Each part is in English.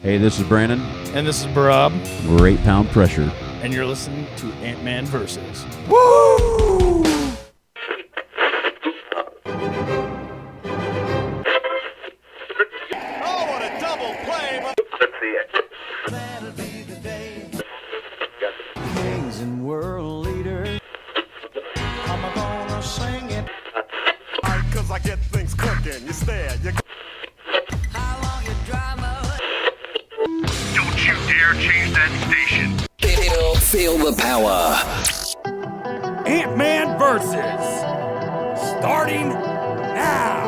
Hey, this is Brandon. And this is Barab. We're 8 Pound Pressure. And you're listening to AntmanVs. Woo! Oh, what a double play! Let's see it. That'll be the day. Kings and world leaders. I'm gonna sing it. Cause I get things cooking. You stare, you... How long you drama? Don't you dare change that station. Feel the power. Ant-Man versus. Starting now.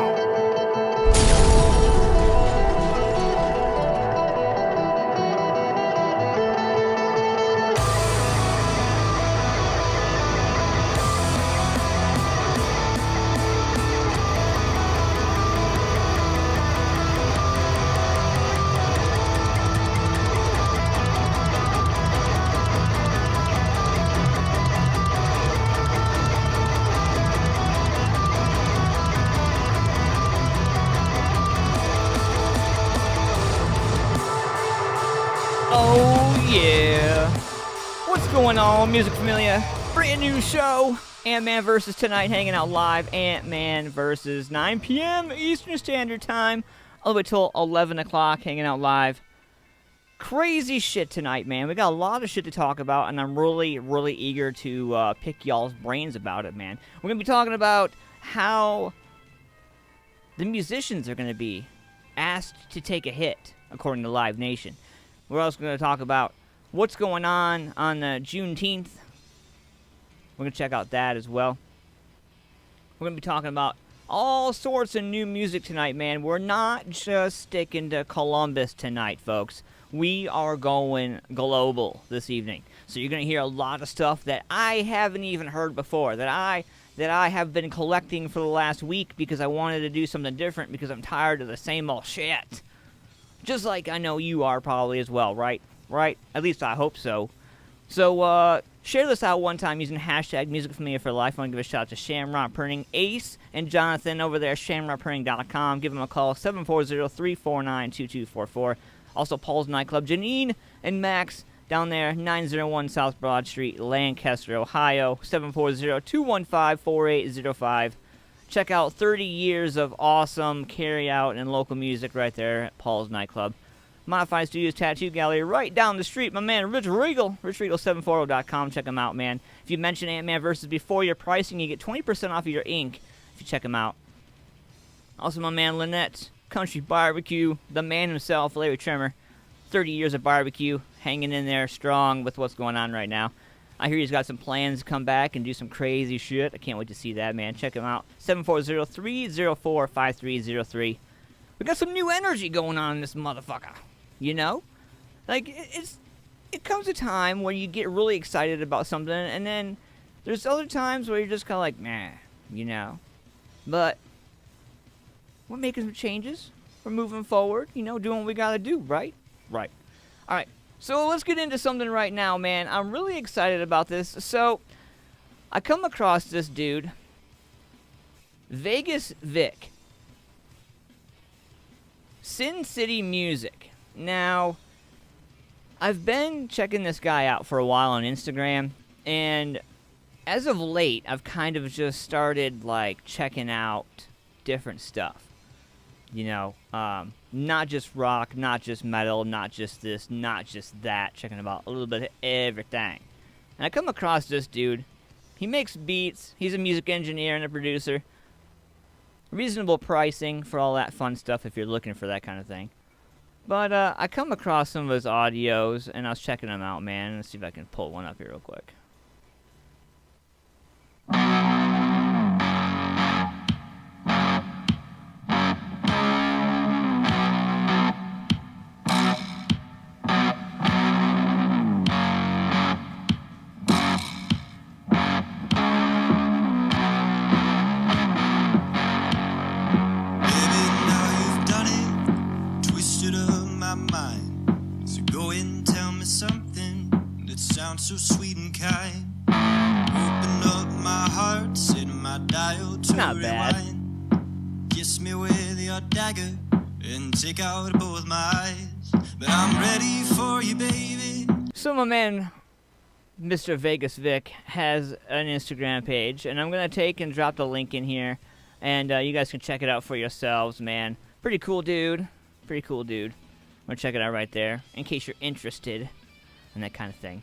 Oh yeah! What's going on, music familia? Brand new show, Ant-Man vs. tonight, hanging out live. Ant-Man vs. 9 p.m. Eastern Standard Time, all the way till 11 o'clock, hanging out live. Crazy shit tonight, man. We got a lot of shit to talk about, and I'm really, really eager to pick y'all's brains about it, man. We're gonna be talking about how the musicians are gonna be asked to take a hit, according to Live Nation. We're also going to talk about what's going on Juneteenth. We're going to check out that as well. We're going to be talking about all sorts of new music tonight, man. We're not just sticking to Columbus tonight, folks. We are going global this evening. So you're going to hear a lot of stuff that I haven't even heard before, that I have been collecting for the last week because I wanted to do something different because I'm tired of the same old shit. Just like I know you are probably as well, right? Right? At least I hope so. So, share this out one time using hashtag MusicFamilia for Life. I want to give a shout out to Shamrock Printing, Ace, and Jonathan over there at shamrockprinting.com. Give them a call, 740-349-2244. Also, Paul's Nightclub, Janine and Max down there, 901 South Broad Street, Lancaster, Ohio, 740-215-4805. Check out 30 years of awesome carry-out and local music right there at Paul's Nightclub. Modified Studios Tattoo Gallery right down the street. My man, Rich Regal, richregal740.com. Check him out, man. If you mention Ant-Man vs. before your pricing, you get 20% off of your ink if you check him out. Also, my man, Lynettes Country BBQ, the man himself, Larry Trimmer. 30 years of barbecue, hanging in there strong with what's going on right now. I hear he's got some plans to come back and do some crazy shit. I can't wait to see that, man. Check him out. 740-304-5303. We got some new energy going on in this motherfucker. You know? Like, it comes a time where you get really excited about something, and then there's other times where you're just kind of like, nah, you know? But we're making some changes. We're moving forward, you know, doing what we gotta do, right? Right. All right. So let's get into something right now, man. I'm really excited about this. So I come across this dude, Vegas Vic, Sin City Music. Now, I've been checking this guy out for a while on Instagram, and as of late, I've kind of just started, like, checking out different stuff. You know, not just rock, not just metal, not just this, not just that, checking about a little bit of everything. And I come across this dude. He makes beats. He's a music engineer and a producer. Reasonable pricing for all that fun stuff if you're looking for that kind of thing. But I come across some of his audios, and I was checking them out, man. Let's see if I can pull one up here real quick. So sweet and kind. Open up my heart, set my dial to Not bad. rewind. Kiss me with your dagger and take out both my eyes. but I'm ready for you, baby. So my man, Mr. Vegas Vic, has an Instagram page, and I'm going to take and drop the link in here, and you guys can check it out for yourselves, man. Pretty cool dude. Pretty cool dude. I'm going to check it out right there, in case you're interested in that kind of thing.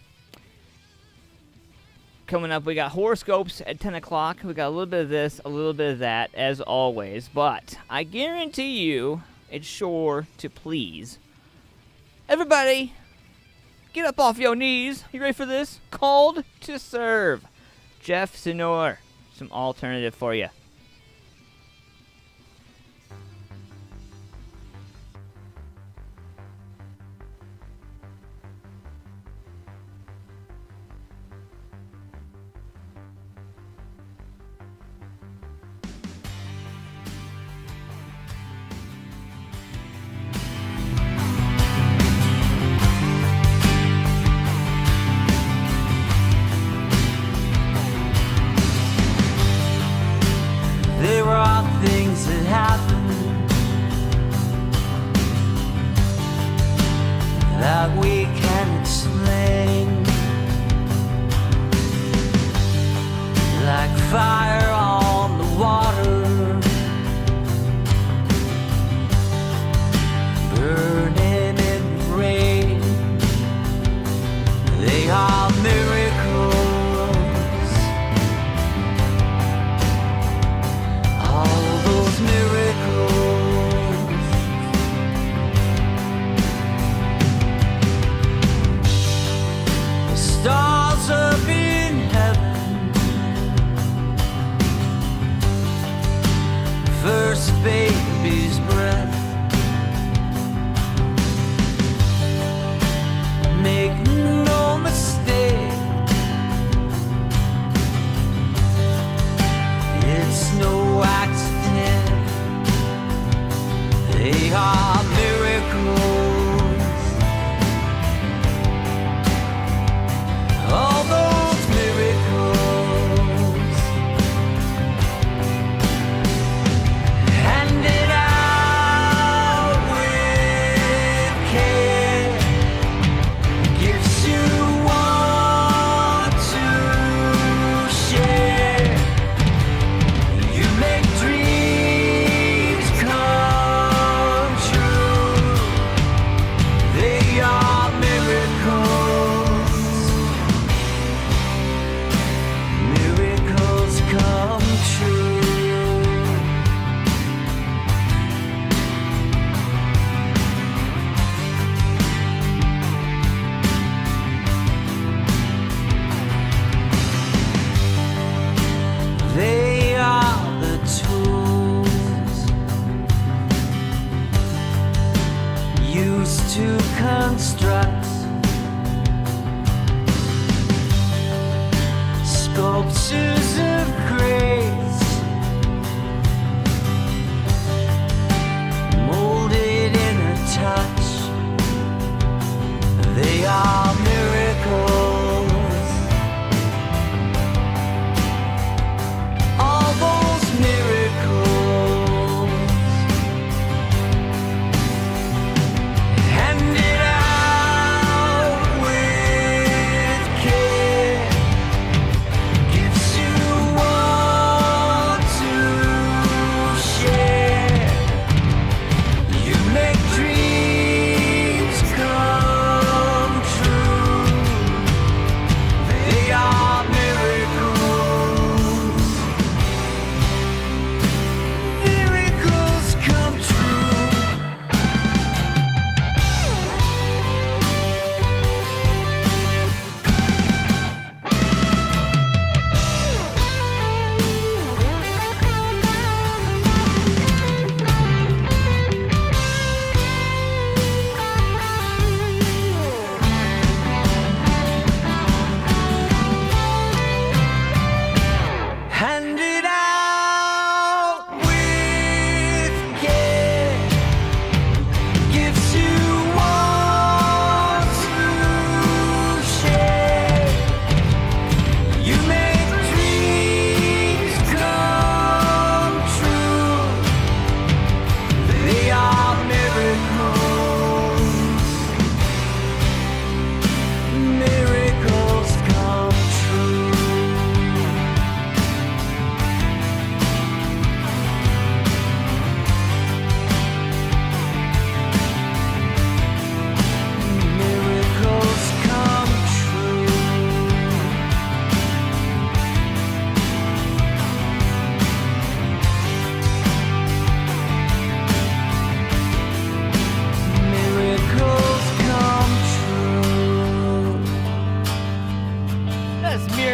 Coming up, we got horoscopes at 10 o'clock. We got a little bit of this, a little bit of that, as always. But I guarantee you, it's sure to please. Everybody, get up off your knees. You ready for this? Called to serve. Jeff Sinor, some alternative for you. There are things that happen that we can't explain, like fire on the water, burning in the rain. They are miracles. All those miracles.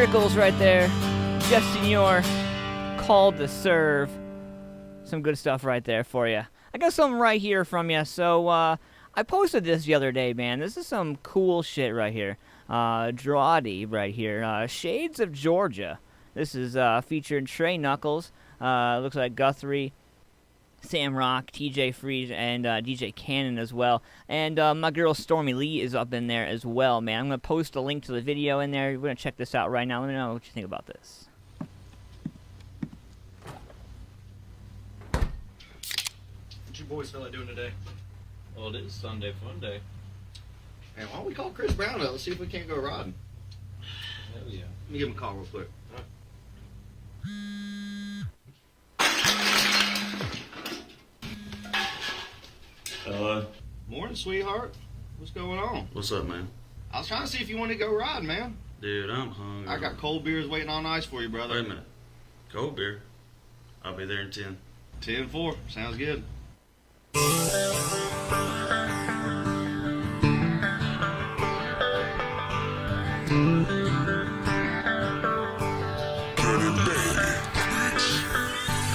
Miracles right there. Jeff Senior, Called to Serve. Some good stuff right there for you. I got something right here from you. So, I posted this the other day, man. This is some cool shit right here. Drawdy right here. Shades of Georgia. This is featuring Trey Knuckles. Looks like Guthrie, Sam Rock, TJ Freeze, and DJ Cannon as well. And my girl Stormy Lee is up in there as well, man. I'm going to post a link to the video in there. We're going to check this out right now. Let me know what you think about this. What you boys feel like doing today? Well, it is Sunday Fun Day. Hey, why don't we call Chris Brown up? Let's see if we can't go riding. Hell yeah. Let me give him a call real quick. Hello. Morning, sweetheart. What's going on? What's up, man? I was trying to see if you wanted to go riding, man. Dude, I'm hungry. I got cold beers waiting on ice for you, brother. Wait a minute. Cold beer? I'll be there in 10. 10-4. Sounds good.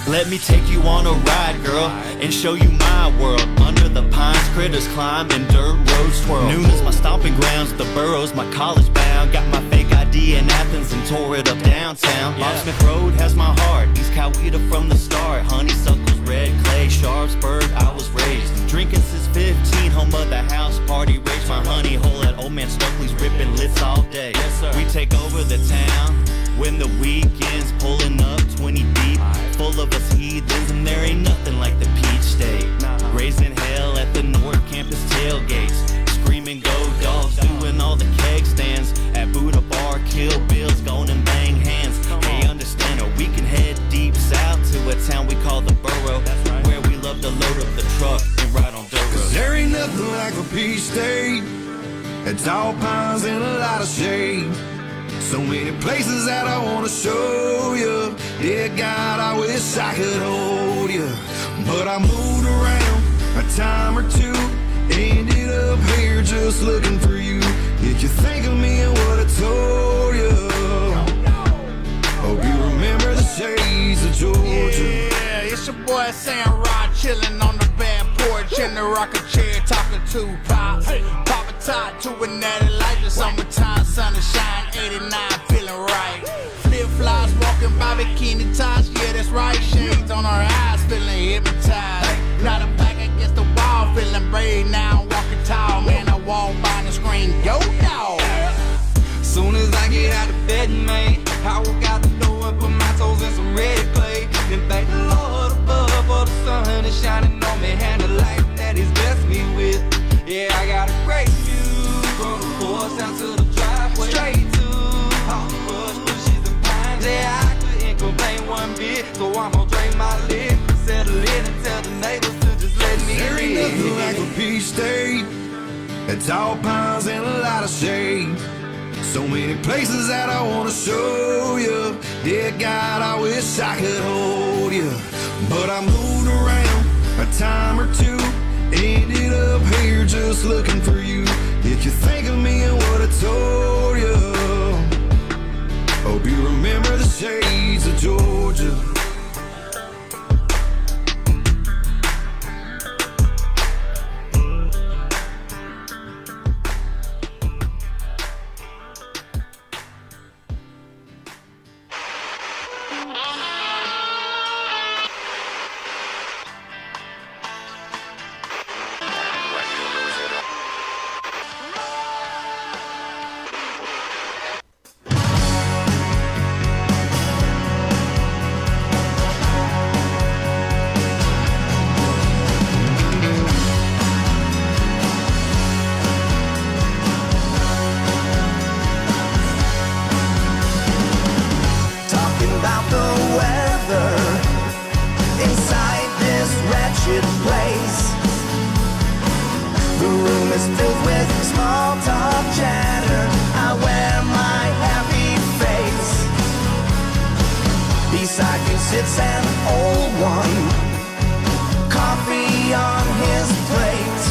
Let me take you on a ride, girl, and show you my world. Under the pines, critters climb and dirt roads twirl. Noon is my stomping grounds, the borough's my college bound. Got my fake ID in Athens and tore it up downtown. Locksmith Road has my heart, East Coweta from the start. Honeysuckles, red clay, Sharpsburg, I was raised. Drinking since 15, home of the house party rage. My honey hole at Old Man Stokely's ripping lits all day. Yes, sir. We take over the town when the weekend's pulling up 20 deep. Full of us heathens, and there ain't nothing like the Peach State. Raising hell at the North Campus tailgates. Screaming go dogs, doing all the keg stands. At Buddha Bar, Kill Bills, going and bang hands. Hey, understand, or we can head deep south to a town we call the Borough, where we love to load up the truck and ride on dirt roads. There ain't nothing like a Peach State. It's all pines and a lot of shade. So many places that I wanna show you. Yeah, God, I wish I could hold you. But I moved around a time or two. Ended up here just looking for you. If you think of me and what I told you. Hope you remember the shades of Georgia. Yeah, it's your boy Sam Rod chilling on the back porch in the rocking chair talking to Pops. Papa tied to a natty light, the summertime sun to shine, 89 feeling right. Flip flops walking by bikini tops, yeah that's right. Shades on our eyes, feeling hypnotized. Not a back against the wall, feeling brave now, walking tall. Man, I walk by the screen, yo dog. Soon as I get out of bed, man, I walk out the door and put my toes in some red clay. Then thank the Lord above for the sun is shining on me and the light that He's blessed me with. Yeah, I got a great view from the porch down to the driveway, straight to all the brush bushes and pines. Yeah, I couldn't complain one bit, so I'm gonna drink my lid, settle in and tell the neighbors to just let me in. There ain't nothing like a Peach State. It's all pines and a lot of shade. So many places that I wanna show you. Yeah, God, I wish I could hold you. But I moved around a time or two. Ended up here just looking for you. If you think of me and what I told you. Hope you remember the shades of Georgia. Sits an old one, coffee on his plate.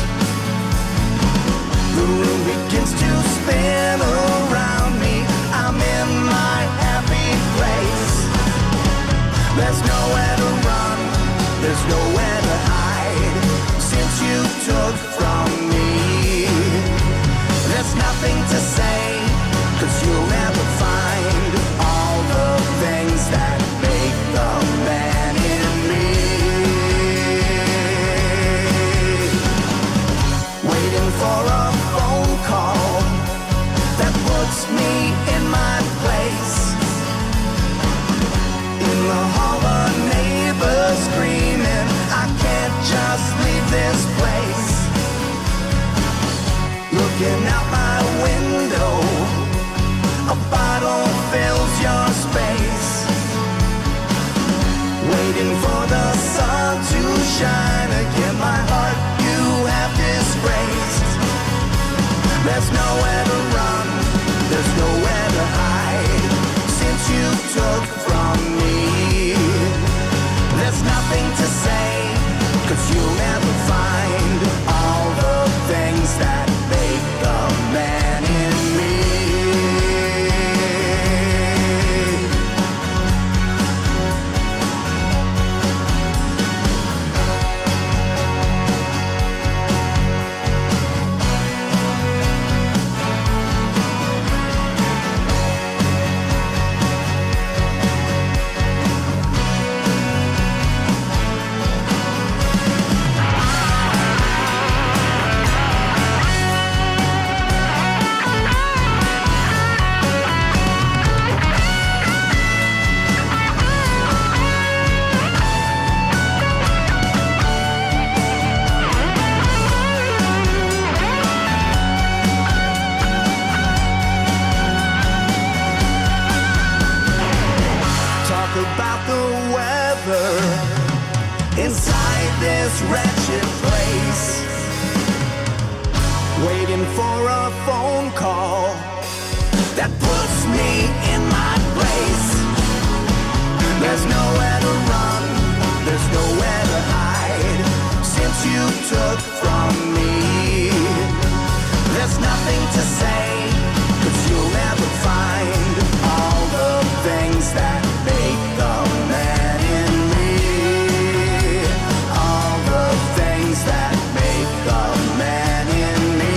The room begins to spin around me. I'm in my nothing to say, 'cause you'll never find all the things that make the man in me. Waiting for a phone call that puts me in my place. In the hall, a neighbor screaming, I can't just leave this place. Looking out my window, a bottle fills your space. Waiting for the sun to shine again, my heart you have disgraced. There's nowhere to run, there's nowhere to hide, since you took from me. There's nothing to say, 'cause you'll never find all the things that make a man in me. About the weather inside this wretched place, waiting for a phone call that puts me in my place. There's nowhere to run, there's nowhere to hide, since you took from me. There's nothing to say, 'cause you'll never find all the things that make the man in me. All the things that make the man in me.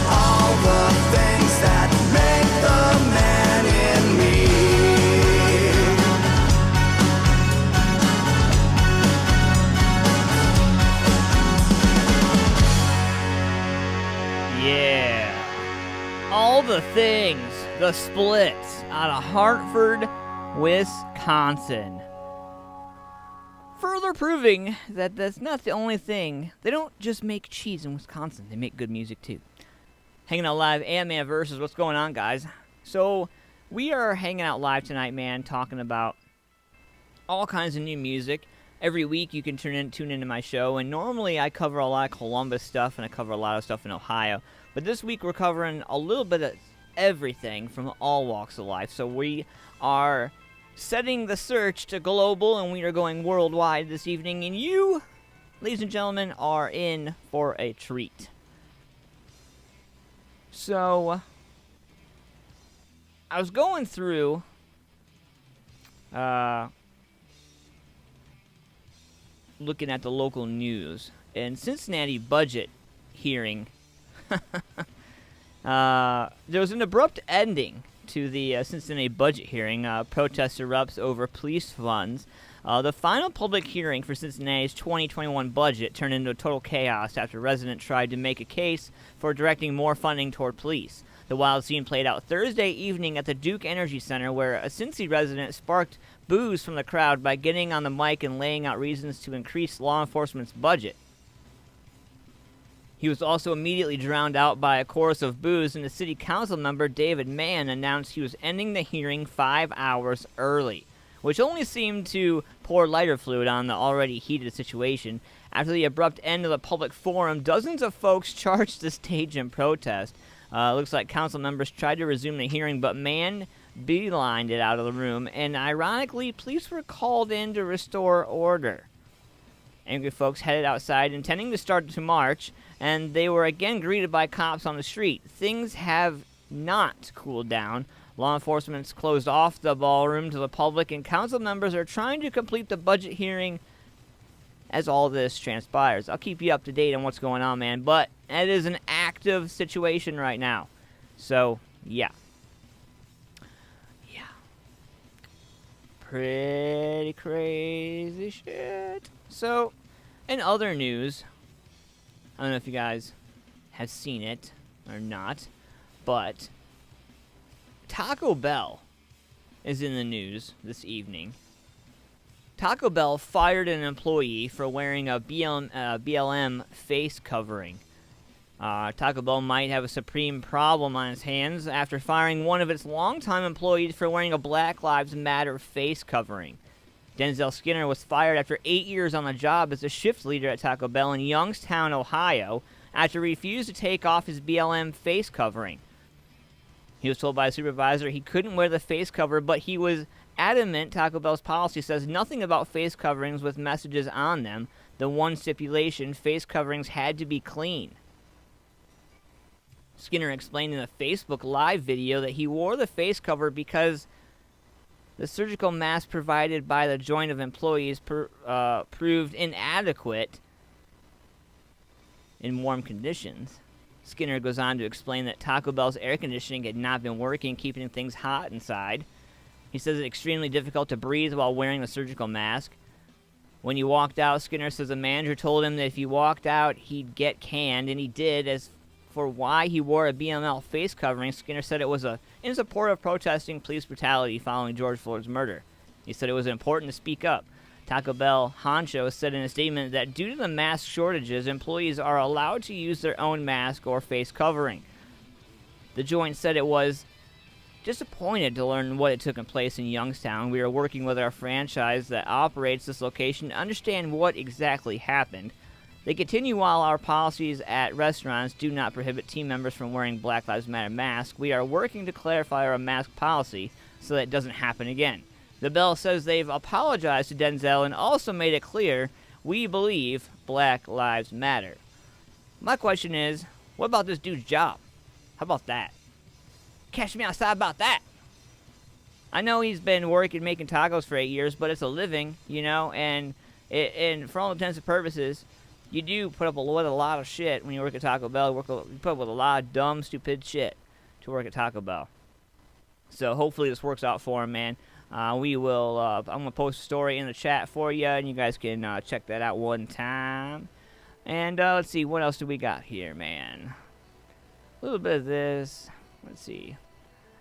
All the things that make the man in me. Yeah. All the things. The Splits out of Hartford, Wisconsin. Further proving that that's not the only thing. They don't just make cheese in Wisconsin. They make good music too. Hanging out live, AntmanVs. What's going on, guys? So, we are hanging out live tonight, man, talking about all kinds of new music. Every week you can tune into my show, and normally I cover a lot of Columbus stuff, and I cover a lot of stuff in Ohio. But this week we're covering a little bit of everything from all walks of life. So we are setting the search to global, and we are going worldwide this evening, and you, ladies and gentlemen, are in for a treat. So I was going through looking at the local news, and Cincinnati budget hearing there was an abrupt ending to the Cincinnati budget hearing. Protest erupts over police funds. The final public hearing for Cincinnati's 2021 budget turned into a total chaos after residents tried to make a case for directing more funding toward police. The wild scene played out Thursday evening at the Duke Energy Center, where a Cincy resident sparked boos from the crowd by getting on the mic and laying out reasons to increase law enforcement's budget. He was also immediately drowned out by a chorus of boos, and the city council member David Mann announced he was ending the hearing 5 hours early, which only seemed to pour lighter fluid on the already heated situation. After the abrupt end of the public forum, dozens of folks charged the stage in protest. Looks like council members tried to resume the hearing, but Mann beelined it out of the room, and ironically, police were called in to restore order. Angry folks headed outside, intending to start to march, and they were again greeted by cops on the street. Things have not cooled down. Law enforcement's closed off the ballroom to the public, and council members are trying to complete the budget hearing as all this transpires. I'll keep you up to date on what's going on, man, but It is an active situation right now. So, yeah. Yeah. Pretty crazy shit. So, in other news, I don't know if you guys have seen it or not, but Taco Bell is in the news this evening. Taco Bell fired an employee for wearing a BLM face covering. Taco Bell might have a supreme problem on its hands after firing one of its longtime employees for wearing a Black Lives Matter face covering. Denzel Skinner was fired after 8 years on the job as a shift leader at Taco Bell in Youngstown, Ohio, after he refused to take off his BLM face covering. He was told by a supervisor he couldn't wear the face cover, but he was adamant Taco Bell's policy says nothing about face coverings with messages on them. The one stipulation, face coverings had to be clean. Skinner explained in a Facebook Live video that he wore the face cover because the surgical mask provided by the joint of employees proved inadequate in warm conditions. Skinner goes on to explain that Taco Bell's air conditioning had not been working, keeping things hot inside. He says it's extremely difficult to breathe while wearing the surgical mask. When he walked out, Skinner says the manager told him that if he walked out, he'd get canned, and he did. As for why he wore a BML face covering, Skinner said it was in support of protesting police brutality following George Floyd's murder. He said it was important to speak up. Taco Bell Honcho said in a statement that due to the mask shortages, employees are allowed to use their own mask or face covering. The joint said it was disappointed to learn what had taken place in Youngstown. We are working with our franchise that operates this location to understand what exactly happened. They continue while our policies at restaurants do not prohibit team members from wearing Black Lives Matter masks. We are working to clarify our mask policy so that it doesn't happen again. The Bell says they've apologized to Denzel and also made it clear we believe Black Lives Matter. My question is, what about this dude's job? How about that? Catch me outside about that. I know he's been working making tacos for 8 years, but it's a living, you know, and for all intents and purposes, you do put up with a lot of shit when you work at Taco Bell. You put up with a lot of dumb, stupid shit to work at Taco Bell. So hopefully this works out for him, man. We will, I'm going to post a story in the chat for you, and you guys can check that out one time. And let's see, what else do we got here, man? A little bit of this. Let's see.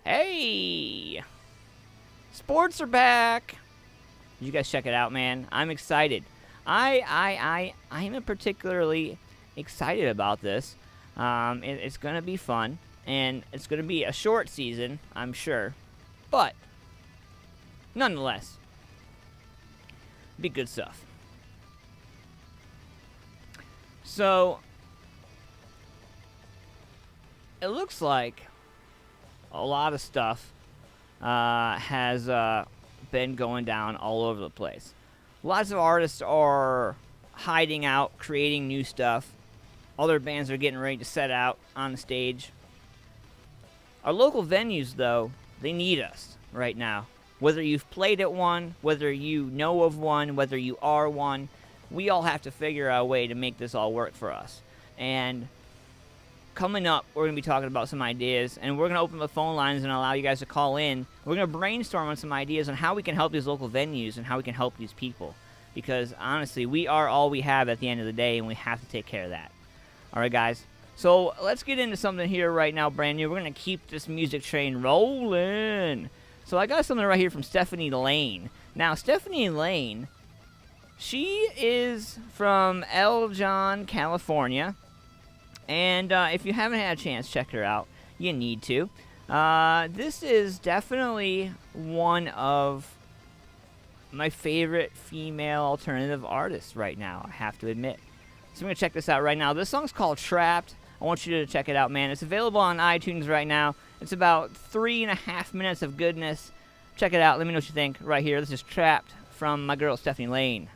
Hey! Sports are back! You guys check it out, man. I'm excited. I am particularly excited about this. It's going to be fun, and it's going to be a short season, I'm sure. But nonetheless, be good stuff. So, it looks like a lot of stuff has been going down all over the place. Lots of artists are hiding out, creating new stuff. Other bands are getting ready to set out on the stage. Our local venues, though, they need us right now. Whether you've played at one, whether you know of one, whether you are one, we all have to figure out a way to make this all work for us. And coming up, we're going to be talking about some ideas, and we're going to open the phone lines and allow you guys to call in. We're going to brainstorm on some ideas on how we can help these local venues and how we can help these people. Because, honestly, we are all we have at the end of the day, and we have to take care of that. All right, guys? So let's get into something here right now, brand new. We're going to keep this music train rolling. So I got something right here from Stephanie Lane. Now, Stephanie Lane, she is from Elgin, California. And if you haven't had a chance, check her out. You need to. This is definitely one of my favorite female alternative artists right now, I have to admit. So I'm going to check this out right now. This song's called Trapped. I want you to check it out, man. It's available on iTunes right now. It's about 3.5 minutes of goodness. Check it out. Let me know what you think right here. This is Trapped from my girl, Stephanie Lane.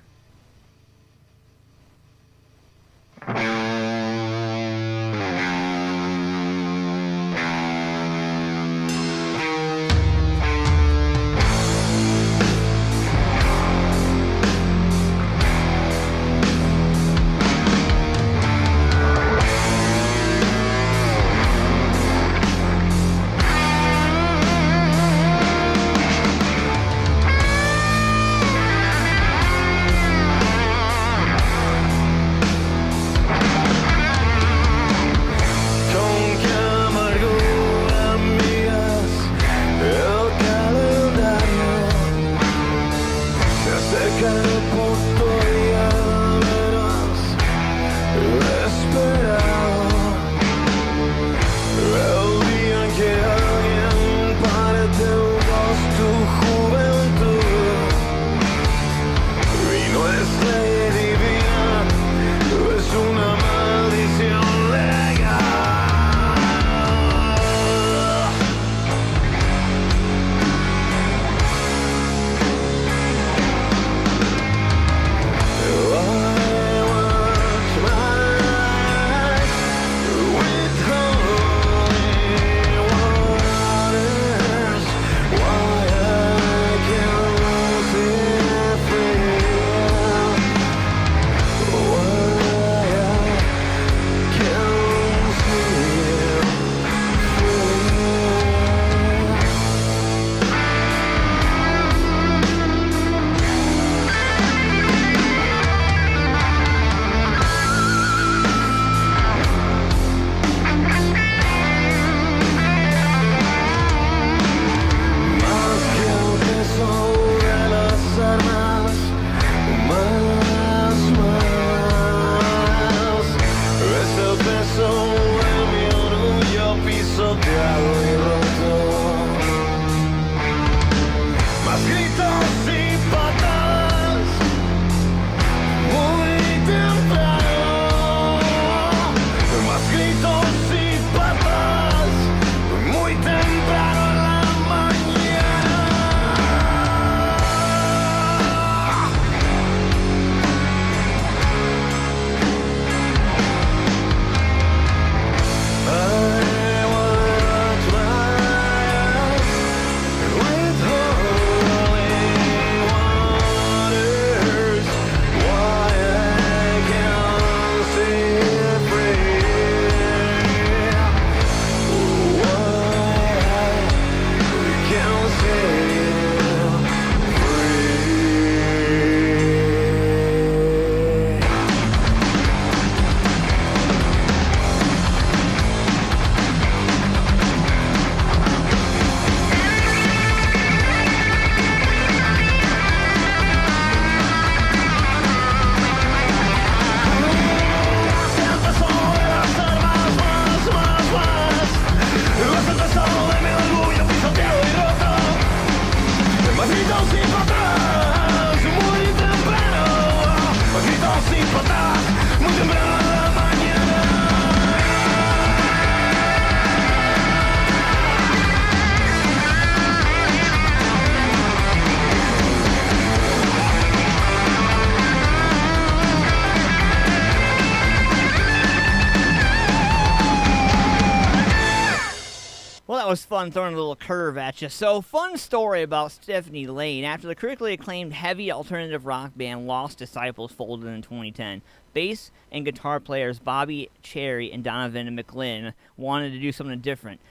Well, that was fun, throwing a little curve at you. So, fun story about Stephanie Lane. After the critically acclaimed heavy alternative rock band Lost Disciples folded in 2010, bass and guitar players Bobby Cherry and Donovan McLean wanted to do something different.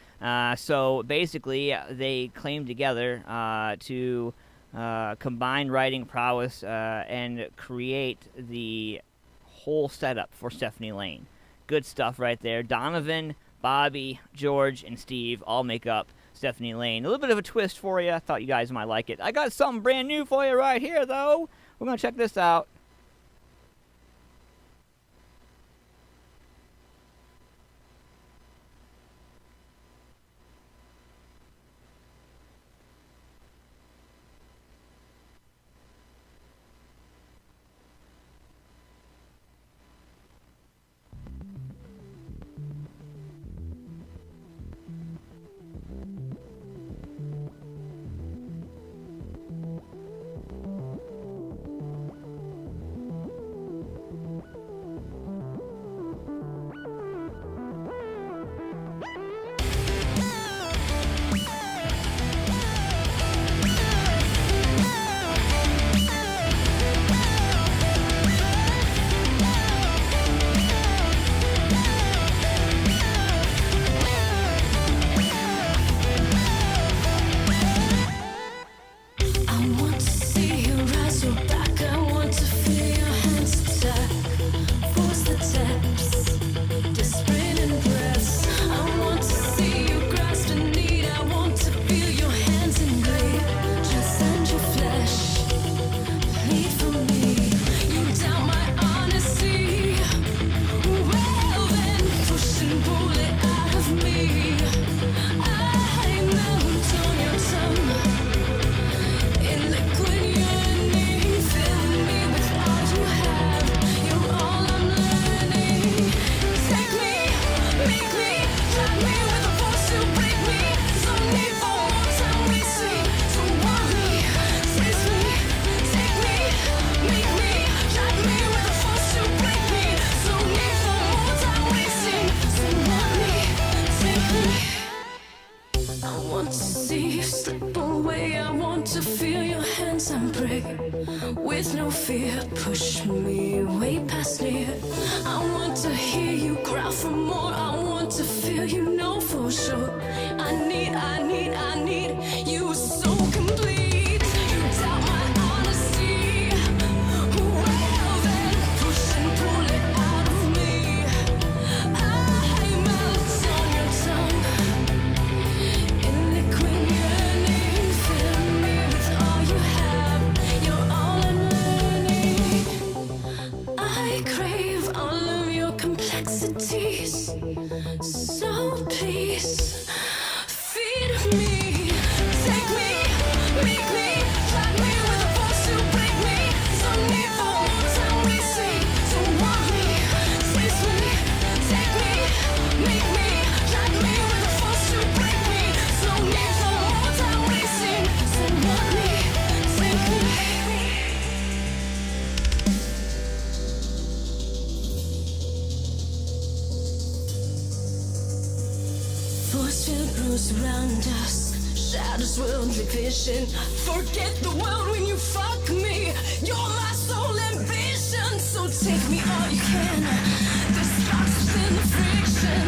So, basically, they came together to combine writing prowess and create the whole setup for Stephanie Lane. Good stuff right there. Donovan, Bobby, George, and Steve all make up Stephanie Lane. A little bit of a twist for you. I thought you guys might like it. I got something brand new for you right here, though. We're going to check this out. With no fear, push me way past near. I want to hear you growl for more. I want to feel you know for sure. I need you so complete. You doubt my honesty. Well then, push and pull it out of me. I melt on your tongue in liquid yearning. Fill me with all you have. You're all I'm learning. I crave all of your complexities. So please feed me. Take me, make me, drag me with a force to break me. Some need for more time wasting. So want me, taste me, take me, make me, drag me with a force to break me. So need for more time wasting. So want me, take me. Force field bruise around us, shadows worldly vision. Forget the world when you fuck me. You're my sole ambition, so take me all you can. The sparks within the friction.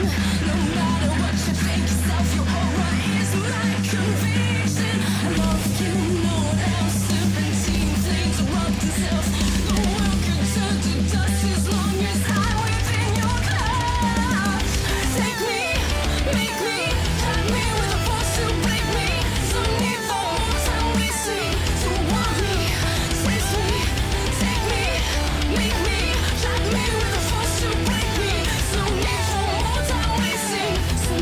No matter what you think yourself, your aura is my conviction. I love you, no one else. Serpentine flames erupt themselves. The world could turn to dust as long as I'm within your clutch. Take me, make me, drag me with a force to break me. Some need for more time wasting. So want me, taste me, take me, make me, drag me with a force to break me. So need for more time wasting. So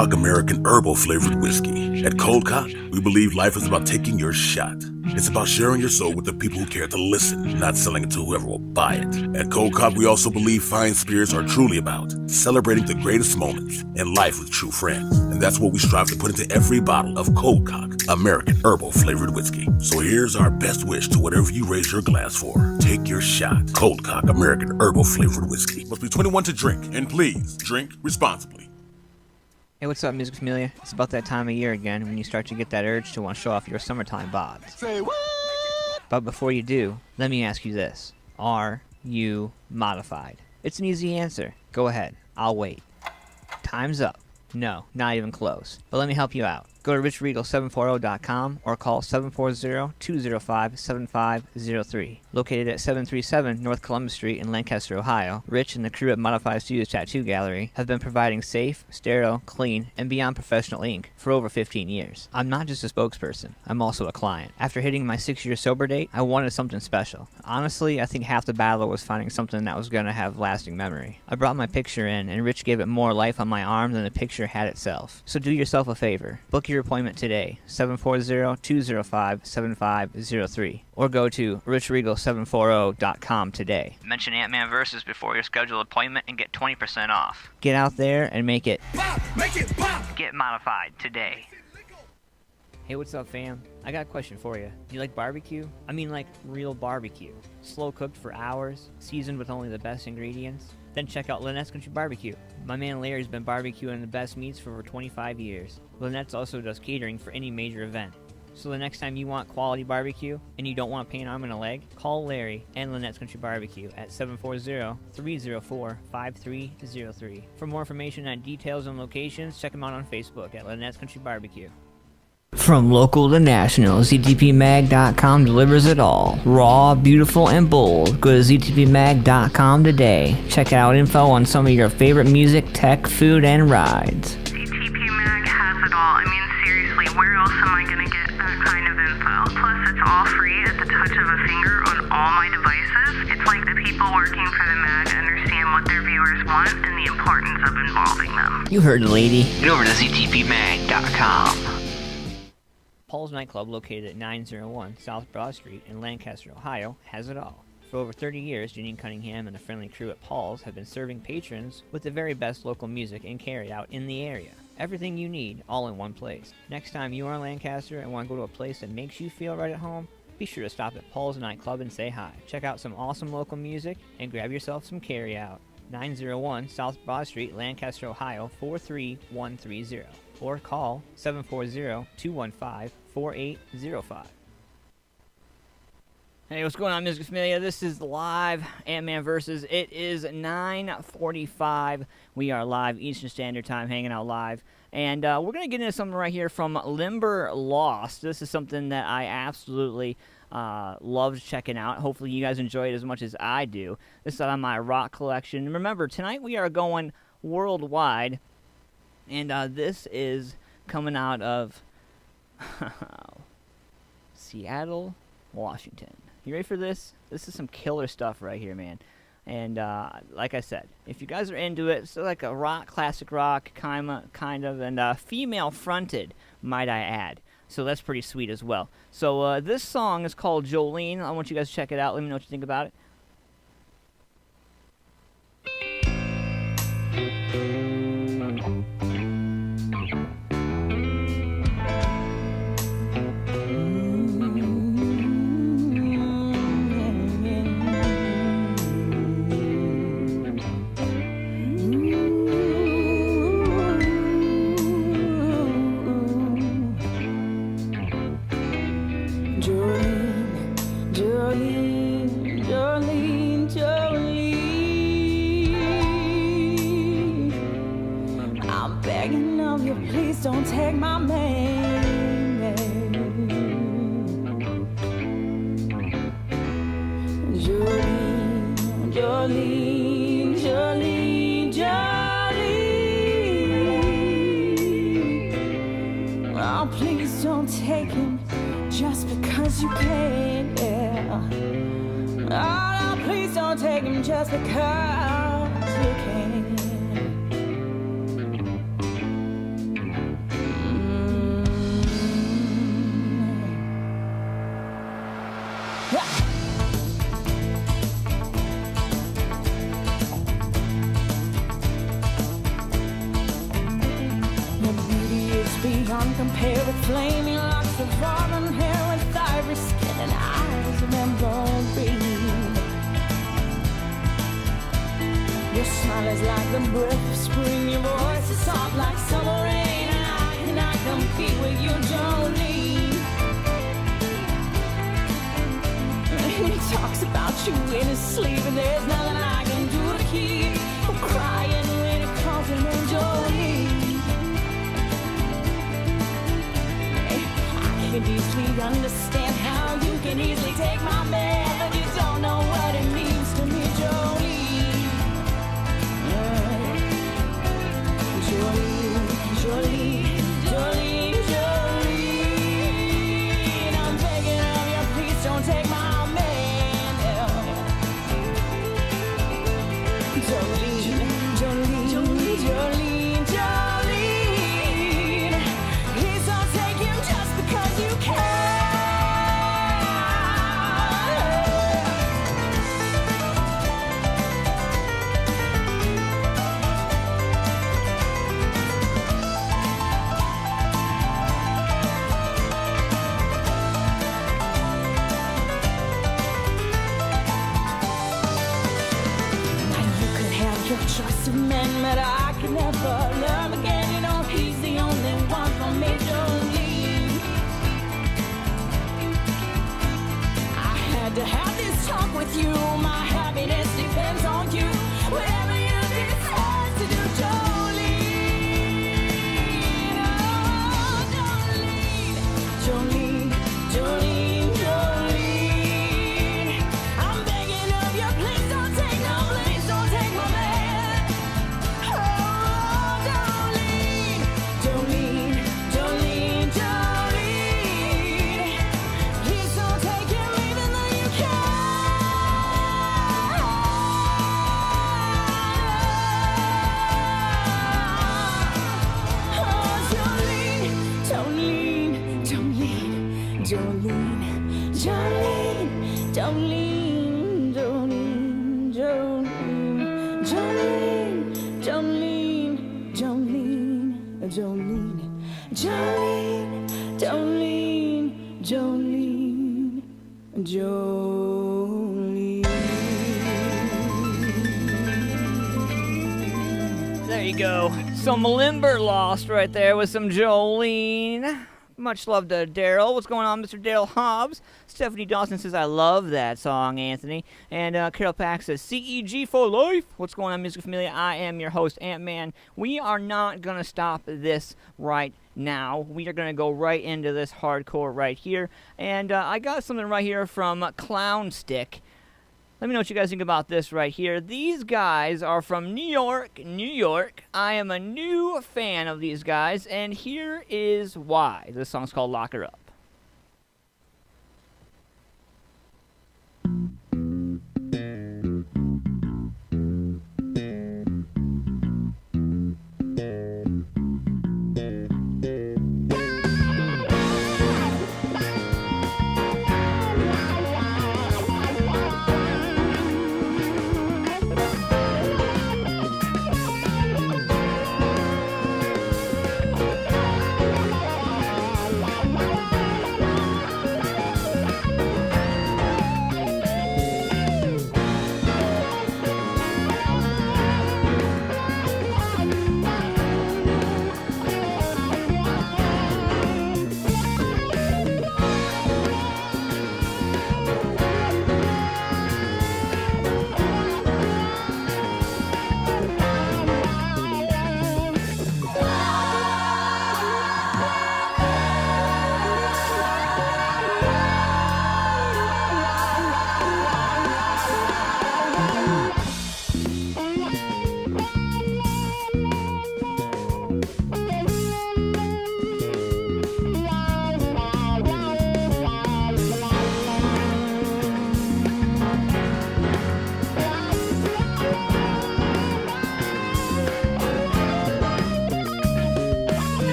Cock American Herbal Flavored Whiskey. At Cold Cock, we believe life is about taking your shot. It's about sharing your soul with the people who care to listen, not selling it to whoever will buy it. At Cold Cock, we also believe fine spirits are truly about celebrating the greatest moments in life with true friends. And that's what we strive to put into every bottle of Cold Cock American Herbal Flavored Whiskey. So here's our best wish to whatever you raise your glass for. Take your shot. Cold Cock American Herbal Flavored Whiskey. Must be 21 to drink, and please drink responsibly. Hey, what's up, Music Familia? It's about that time of year again when you start to get that urge to want to show off your summertime bods. Say what? But before you do, let me ask you this. Are you modified? It's an easy answer. Go ahead. I'll wait. Time's up. No, not even close. But let me help you out. Go to richregal740.com or call 740-205-7503. Located at 737 North Columbus Street in Lancaster, Ohio, Rich and the crew at Modified Studios Tattoo Gallery have been providing safe, sterile, clean, and beyond professional ink for over 15 years. I'm not just a spokesperson, I'm also a client. After hitting my 6-year sober date, I wanted something special. Honestly, I think half the battle was finding something that was going to have lasting memory. I brought my picture in, and Rich gave it more life on my arm than the picture had itself. So do yourself a favor. Book your appointment today, 740-205-7503, or go to richregal740.com today. Mention AntmanVs before your scheduled appointment and get 20% off. Get out there and make it pop! Make it pop! Get modified today. Hey, what's up, fam? I got a question for you. Do you like barbecue? I mean, like real barbecue. Slow cooked for hours, seasoned with only the best ingredients? Then check out Lynettes Country BBQ. My man Larry's been barbecuing the best meats for over 25 years. Lynettes also does catering for any major event. So the next time you want quality barbecue and you don't want to pay an arm and a leg, call Larry and Lynettes Country BBQ at 740-304-5303. For more information on details and locations, check them out on Facebook at Lynettes Country BBQ. From local to national, ZTPMag.com delivers it all. Raw, beautiful, and bold. Go to ZTPMag.com today. Check out info on some of your favorite music, tech, food, and rides. ZTP Mag has it all. I mean, seriously, where else am I going to get that kind of info? Plus, it's all free at the touch of a finger on all my devices. It's like the people working for the mag understand what their viewers want and the importance of involving them. You heard the lady. Get over to ZTPMag.com. Paul's Nightclub, located at 901 South Broad Street in Lancaster, Ohio, has it all. For over 30 years, Janine Cunningham and the friendly crew at Paul's have been serving patrons with the very best local music and carry-out in the area. Everything you need, all in one place. Next time you are in Lancaster and want to go to a place that makes you feel right at home, be sure to stop at Paul's Nightclub and say hi. Check out some awesome local music and grab yourself some carry-out. 901 South Broad Street, Lancaster, Ohio, 43130. Or call 740-215-4805. Hey, what's going on, Music Familia? This is live AntmanVs. It is 9:45. We are live Eastern Standard Time, hanging out live. And we're going to get into something right here from Limberlost. This is something that I absolutely loved checking out. Hopefully you guys enjoy it as much as I do. This is on my rock collection. And remember, tonight we are going worldwide. And this is coming out of Seattle, Washington. You ready for this? This is some killer stuff right here, man. And like I said, if you guys are into it, it's like a rock, classic rock, kind of, and female-fronted, might I add. So that's pretty sweet as well. So this song is called Jolene. I want you guys to check it out. Let me know what you think about it. Don't take my man. Jolene, Jolene, Jolene, Jolene. Oh, please don't take him just because you can. Oh, no, please don't take him just because you can. flaming locks of auburn hair with ivory skin and eyes of emerald green. Your smile is like the breath of spring, your voice is soft like summer rain, and I cannot compete with you, Jolene. And he talks about you in his sleep, and there's nothing I can do to keep from crying when he calls your name, Jolene. I can easily understand how you can easily take my man, but you don't know what it means to me, Jolene. Jolene, Jolene, Jolene, I'm begging of you, please don't take my man. Jolene, Jolene, Jolene, Jolene, Jolene, please don't take him just because you can. Your choice of men, but I can never love again. You know he's the only one for me, Jolene. I had to have this talk with you. My happiness depends on you. Whatever you decide to do, Jolene. Oh, Jolene, Jolene, Jolene, Jolene. I'm begging of you, please don't take no, please don't take my man. Jolene, Jolene, Jolene, Jolene, Jolene, Jolene, Jolene, Jolene, Jolene, Jolene, Jolene, Jolene. There you go. Some Limberlost right there with some Jolene. Much love to Daryl. What's going on, Mr. Daryl Hobbs? Stephanie Dawson says, I love that song, Anthony. And Carol Pack says, CEG for life. What's going on, Music Familia? I am your host, Ant-Man. We are not going to stop this right now. We are going to go right into this hardcore right here. And I got something right here from Clownstick. Let me know what you guys think about this right here. These guys are from New York, New York. I am a new fan of these guys, and here is why. This song's called Lock Her Up.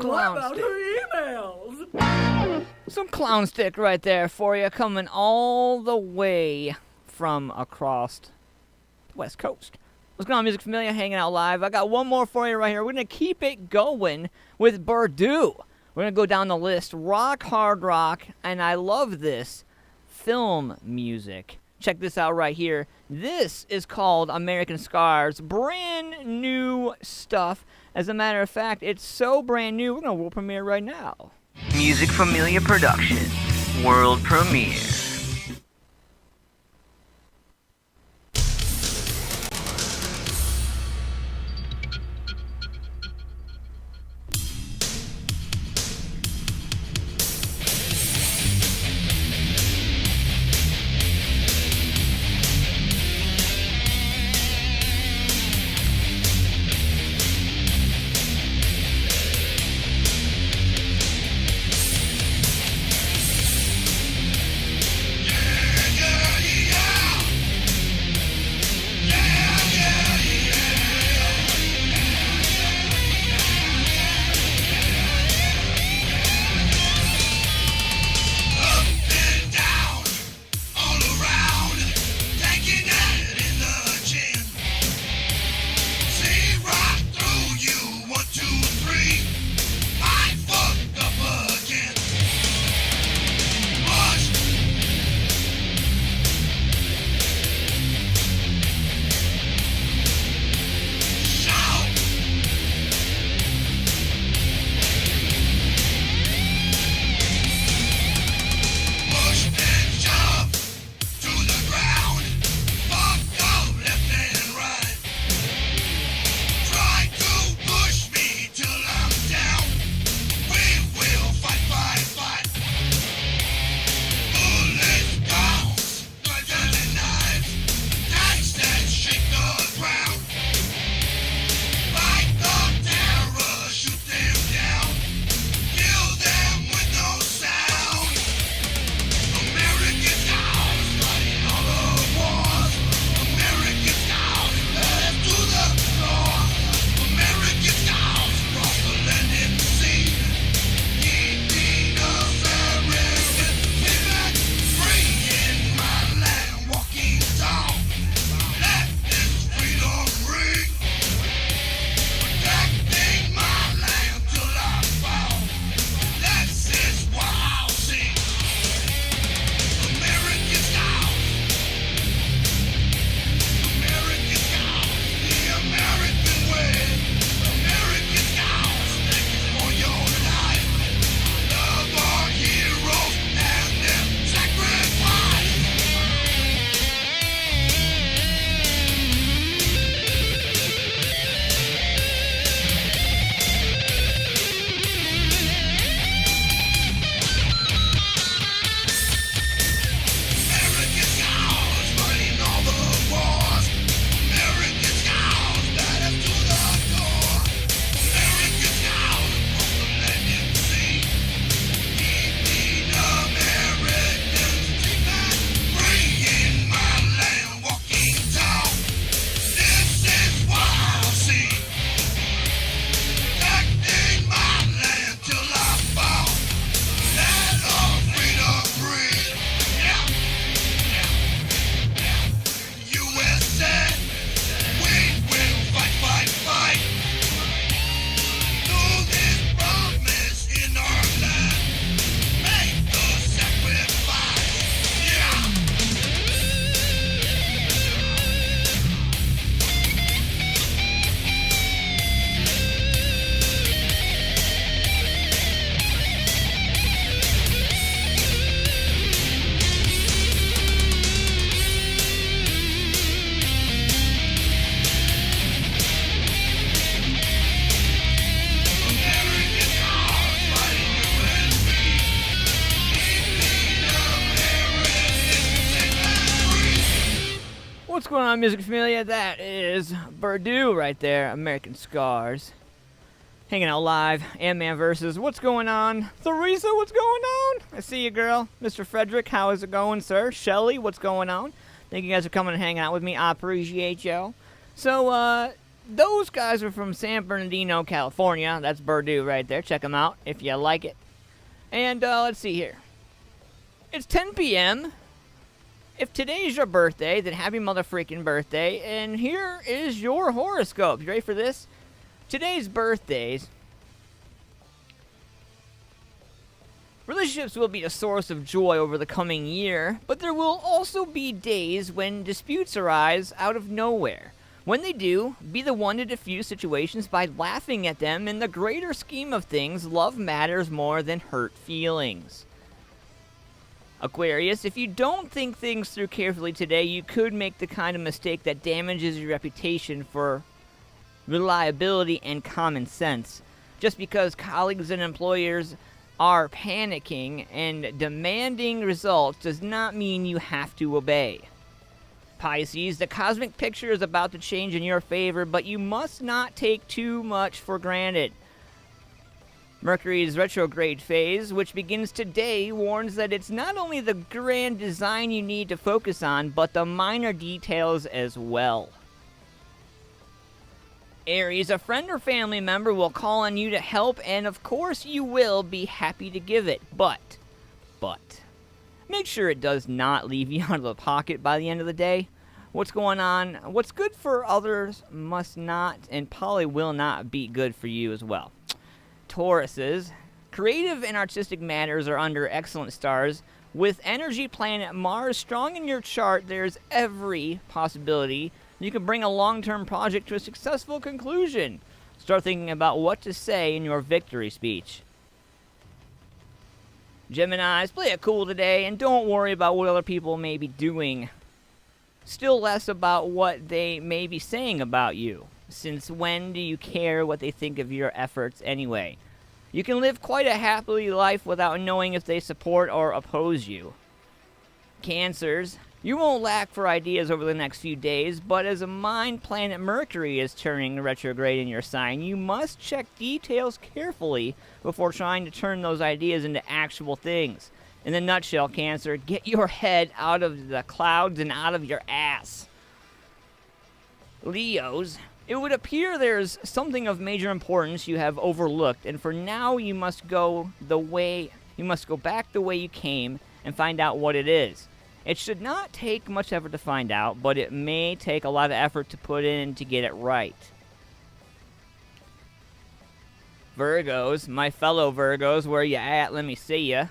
What about Clownstick. her emails? Some Clownstick right there for you, coming all the way from across the West Coast. What's going on, Music Familia? Hanging out live. I got one more for you right here. We're going to keep it going with Berdoo. We're going to go down the list. Rock, hard rock, and I love this, film music. Check this out right here. This is called American Scars. Brand new stuff. As a matter of fact, it's so brand new, we're going to world premiere right now. Music Familia Production. World premiere. What's going on, Music Familia? That is Berdoo right there, American Scars. Hanging out live, AntmanVs. What's going on? Theresa, what's going on? I see you, girl. Mr. Frederick, how is it going, sir? Shelly, what's going on? Thank you guys for coming and hanging out with me. I appreciate y'all. So, those guys are from San Bernardino, California. That's Berdoo right there. Check them out if you like it. And let's see here. It's 10 p.m. If today's your birthday, then happy motherfreaking birthday. And here is your horoscope. You ready for this? Today's birthdays. Relationships will be a source of joy over the coming year, but there will also be days when disputes arise out of nowhere. When they do, be the one to diffuse situations by laughing at them. In the greater scheme of things, love matters more than hurt feelings. Aquarius, if you don't think things through carefully today, you could make the kind of mistake that damages your reputation for reliability and common sense. Just because colleagues and employers are panicking and demanding results does not mean you have to obey. Pisces, the cosmic picture is about to change in your favor, but you must not take too much for granted. Mercury's retrograde phase, which begins today, warns that it's not only the grand design you need to focus on, but the minor details as well. Aries, a friend or family member will call on you to help, and of course you will be happy to give it. But, make sure it does not leave you out of the pocket by the end of the day. What's going on, what's good for others must not and probably will not be good for you as well. Tauruses, creative and artistic matters are under excellent stars. With energy planet Mars strong in your chart, there's every possibility you can bring a long-term project to a successful conclusion. Start thinking about what to say in your victory speech. Geminis, play it cool today and don't worry about what other people may be doing. Still less about what they may be saying about you. Since when do you care what they think of your efforts anyway? You can live quite a happy life without knowing if they support or oppose you. Cancers, you won't lack for ideas over the next few days, but as a mind planet Mercury is turning retrograde in your sign, you must check details carefully before trying to turn those ideas into actual things. In a nutshell, Cancer, get your head out of the clouds and out of your ass. Leos, it would appear there's something of major importance you have overlooked, and for now you must go back the way you came and find out what it is. It should not take much effort to find out, but it may take a lot of effort to put in to get it right. Virgos, my fellow Virgos, where you at? Let me see ya.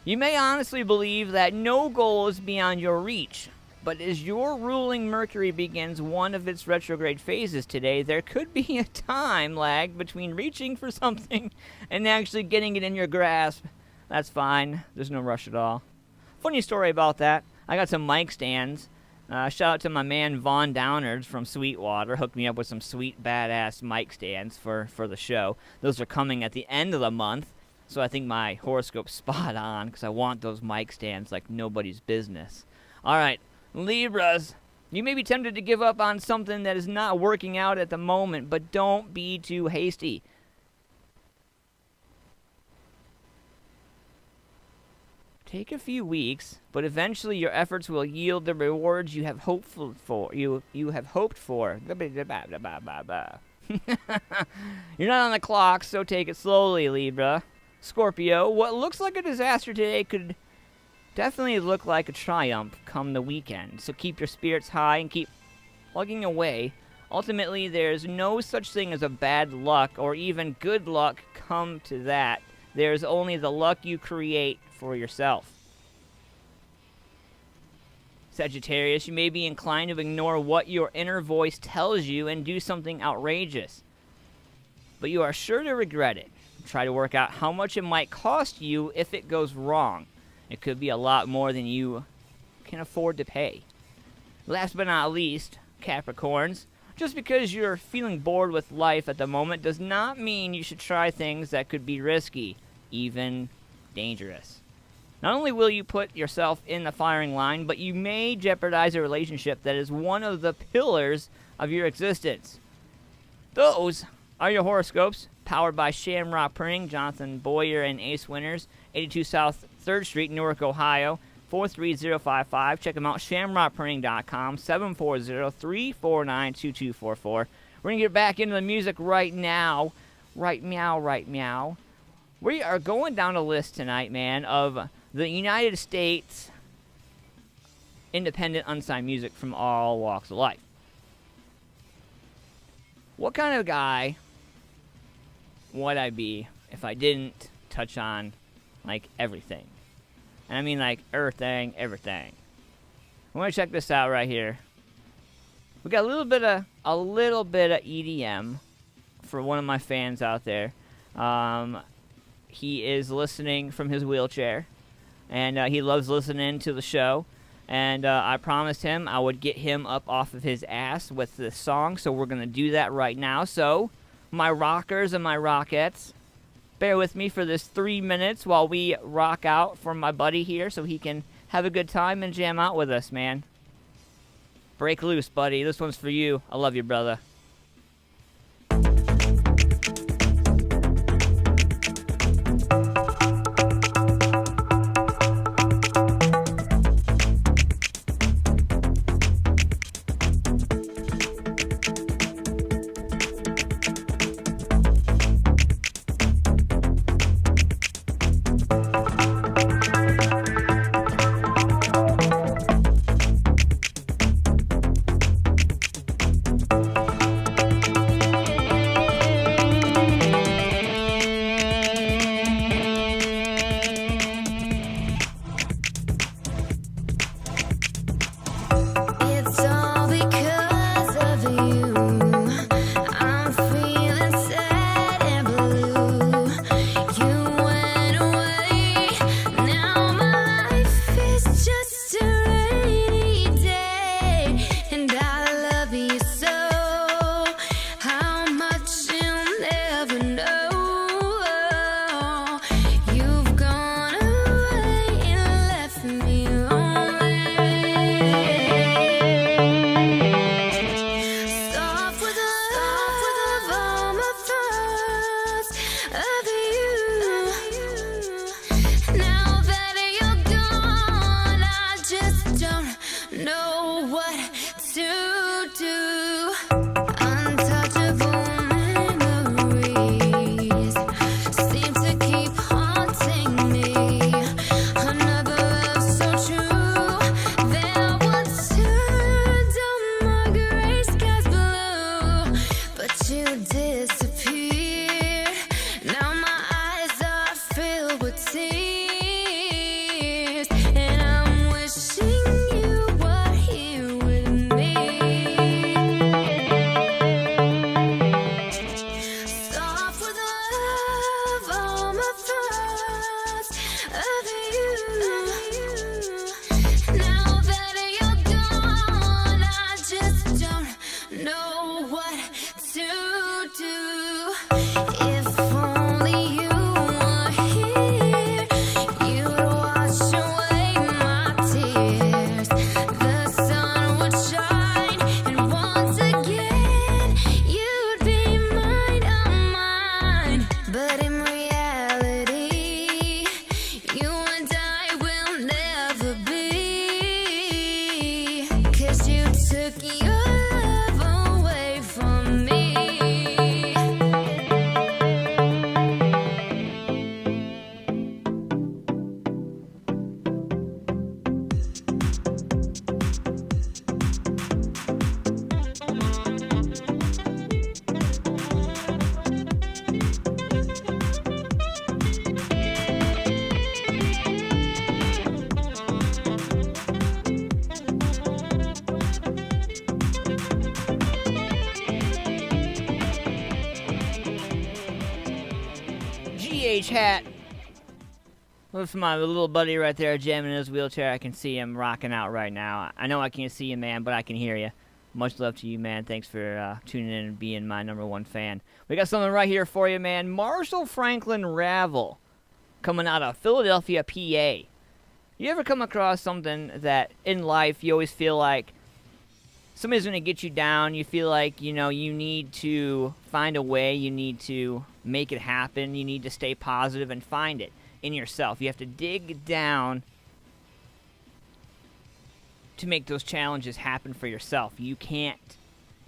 You may honestly believe that no goal is beyond your reach, but as your ruling Mercury begins one of its retrograde phases today, there could be a time lag between reaching for something and actually getting it in your grasp. That's fine. There's no rush at all. Funny story about that. I got some mic stands. Shout out to my man Vaughn Downers from Sweetwater. Hooked me up with some sweet, badass mic stands for the show. Those are coming at the end of the month, so I think my horoscope's spot on because I want those mic stands like nobody's business. All right, Libras. You may be tempted to give up on something that is not working out at the moment, but don't be too hasty. Take a few weeks, but eventually your efforts will yield the rewards you have hoped for. You have hoped for. You're not on the clock, so take it slowly, Libra. Scorpio, what looks like a disaster today could definitely look like a triumph come the weekend. So keep your spirits high and keep plugging away. Ultimately, there's no such thing as a bad luck or even good luck come to that. There's only the luck you create for yourself. Sagittarius, you may be inclined to ignore what your inner voice tells you and do something outrageous, but you are sure to regret it. Try to work out how much it might cost you if it goes wrong. It could be a lot more than you can afford to pay. Last but not least, Capricorns, just because you're feeling bored with life at the moment does not mean you should try things that could be risky, even dangerous. Not only will you put yourself in the firing line, but you may jeopardize a relationship that is one of the pillars of your existence. Those are your horoscopes, powered by Shamrock Printing, Jonathan Boyer and Ace Winners, 82 South 3rd Street, Newark, Ohio, 43055. Check them out, shamrockprinting.com, 740-349-2244. We're going to get back into the music right now. Right meow, right meow. We are going down a list tonight, man, of the United States independent unsigned music from all walks of life. What kind of guy would I be if I didn't touch on, like, everything? And I mean, like, everything. I want to check this out right here. We got a little bit of EDM for one of my fans out there. He is listening from his wheelchair, and he loves listening to the show. And I promised him I would get him up off of his ass with this song, so we're going to do that right now. So, my rockers and my rockettes, bear with me for this 3 minutes while we rock out for my buddy here so he can have a good time and jam out with us, man. Break loose, buddy. This one's for you. I love you, brother. Hat. With my little buddy right there jamming in his wheelchair. I can see him rocking out right now. I know I can't see you, man, but I can hear you. Much love to you, man. Thanks for tuning in and being my #1 fan. We got something right here for you, man. Marshall Franklin Ravel, coming out of Philadelphia, PA. You ever come across something that in life you always feel like somebody's going to get you down? You feel like, you know, you need to find a way. You need to make it happen. You need to stay positive and find it in yourself. You have to dig down to make those challenges happen for yourself. You can't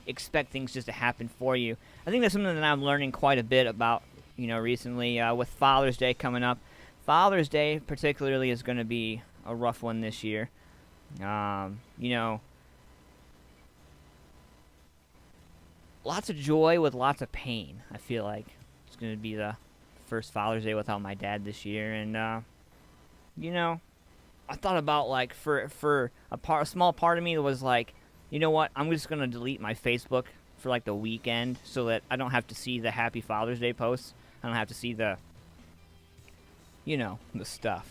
expect things just to happen for you. I think that's something that I'm learning quite a bit about, recently with Father's Day coming up. Father's Day particularly is going to be a rough one this year. Lots of joy with lots of pain, I feel like. It's going to be the first Father's Day without my dad this year, and, I thought about, like, for a small part of me that was like, you know what, I'm just going to delete my Facebook for, like, the weekend so that I don't have to see the Happy Father's Day posts. I don't have to see the, the stuff,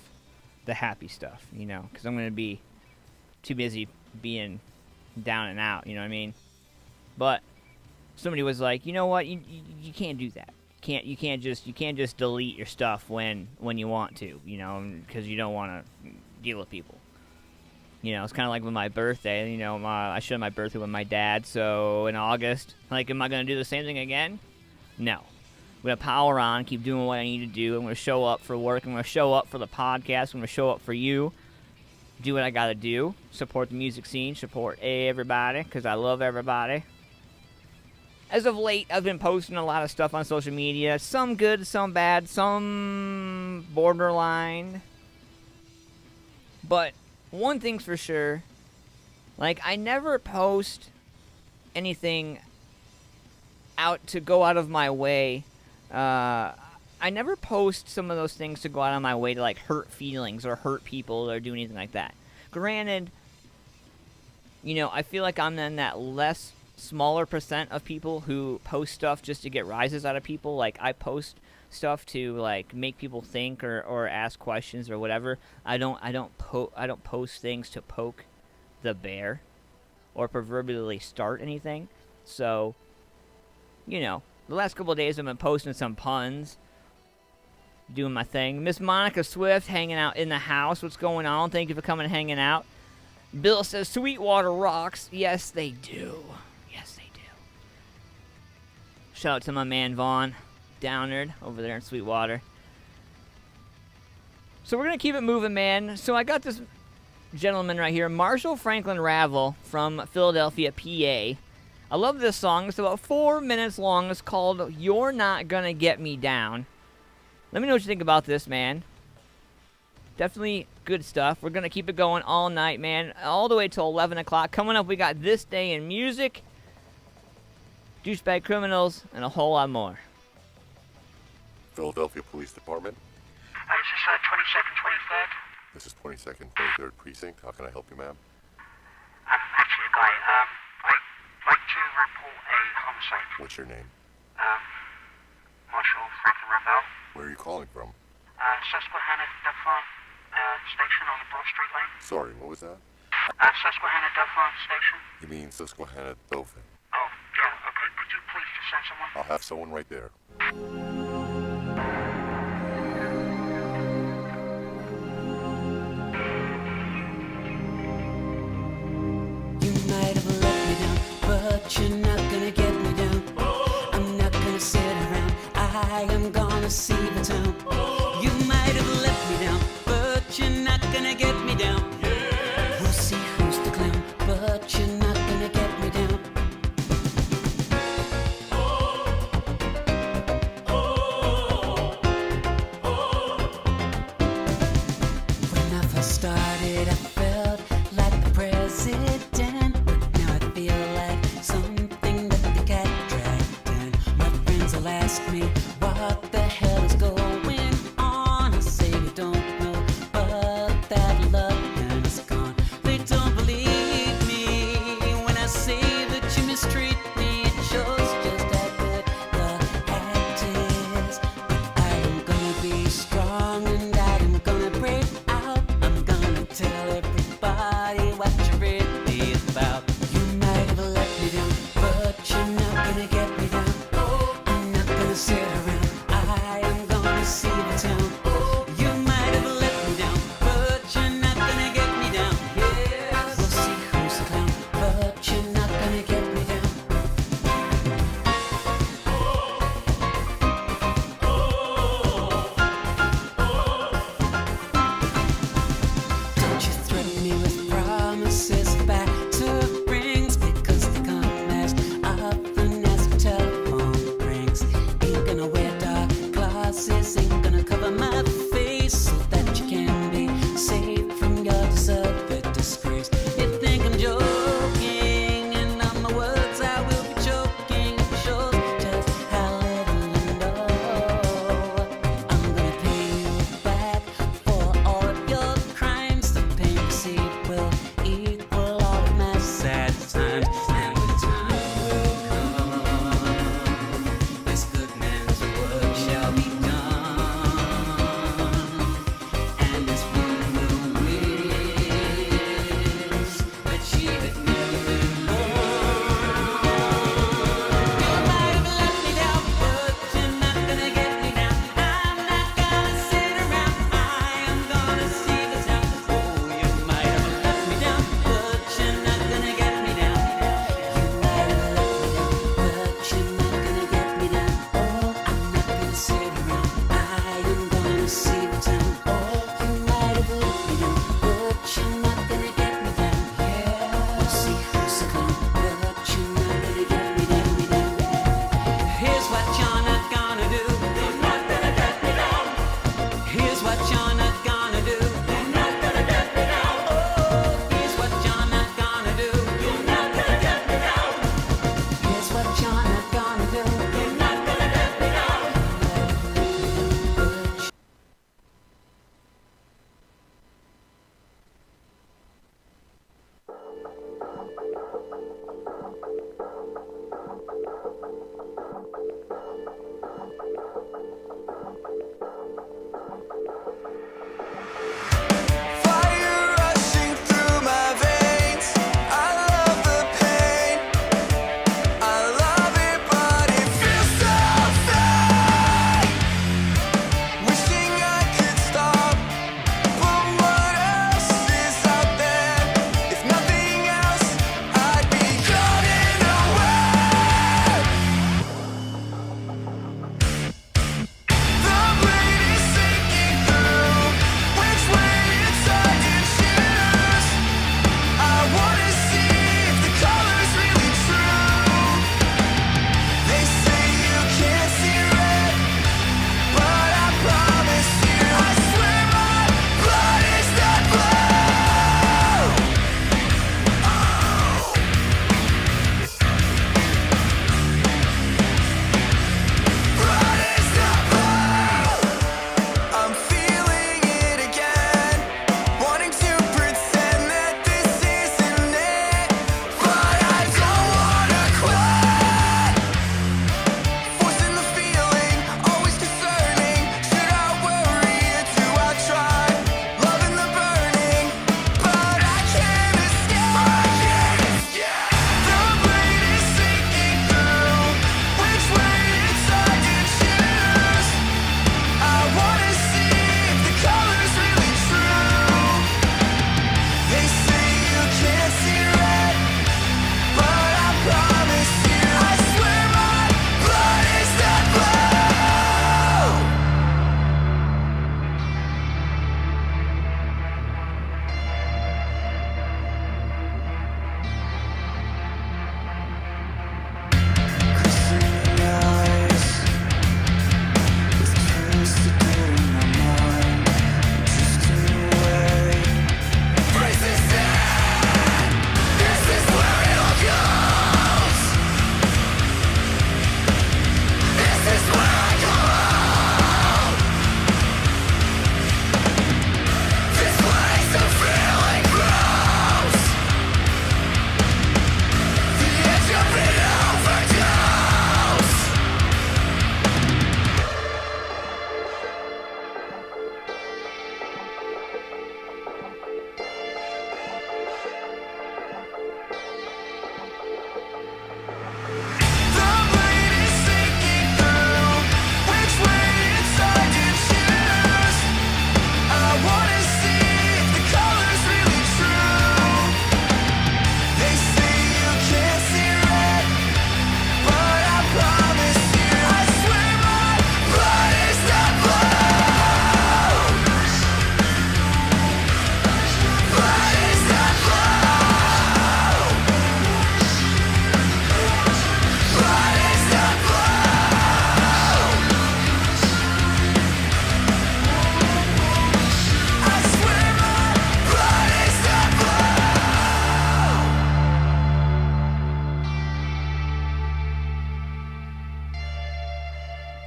the happy stuff, because I'm going to be too busy being down and out, you know what I mean? But somebody was like, you know what, you can't do that. You can't just delete your stuff when you want to, because you don't want to deal with people. It's kind of like with my birthday. I shared my birthday with my dad. So in August, am I going to do the same thing again? No. I'm going to power on, keep doing what I need to do. I'm going to show up for work. I'm going to show up for the podcast. I'm going to show up for you. Do what I got to do. Support the music scene. Support everybody, because I love everybody. As of late, I've been posting a lot of stuff on social media. Some good, some bad, some borderline. But one thing's for sure, I never post anything to go out of my way. I never post some of those things to go out of my way to, hurt feelings or hurt people or do anything like that. Granted, I feel like I'm in that smaller percent of people who post stuff just to get rises out of people. I post stuff to make people think or ask questions or whatever. I don't post things to poke the bear or proverbially start anything. So, the last couple of days I've been posting some puns, doing my thing. Miss Monica Swift hanging out in the house. What's going on? Thank you for coming and hanging out. Bill says Sweetwater rocks. Yes, they do. Yes, they do. Shout out to my man Vaughn Downard over there in Sweetwater. So we're going to keep it moving, man. So I got this gentleman right here, Marshall Franklin Ravel from Philadelphia, PA. I love this song. It's about 4 minutes long. It's called You're Not Gonna Get Me Down. Let me know what you think about this, man. Definitely good stuff. We're going to keep it going all night, man. All the way till 11 o'clock. Coming up, we got This Day in Music, Douchebag Criminals, and a whole lot more. Philadelphia Police Department. Is this 22nd, 23rd? This is 22nd, 23rd Precinct. How can I help you, ma'am? Actually, a guy. I'd like to report a homicide. What's your name? Marshall Franklin Ravel. Where are you calling from? Susquehanna Duffon Station on the Broad Street Lane. Sorry, what was that? Susquehanna Duffon Station. You mean Susquehanna Dauphin? Oh, yeah, okay. Could you please just send someone? I'll have someone right there. You might have let me down, but you're not gonna get me down. I'm not gonna sit around, I am gonna see the town. You might have let me down, but you're not gonna get me down. We'll see who's the clown, but you're not gonna get me down. When I first started, I felt like the president, but now I feel like something that the cat dragged in. My friends will ask me, what the hell is going on? I say we don't know, but that love gun is gone. They don't believe me when I say that you mistreat me. It shows just how good the act is. But I am gonna be strong and I am gonna break out. I'm gonna tell everybody what you're really about. You might have let me down, but you're not gonna get me down. I'm not gonna sit around.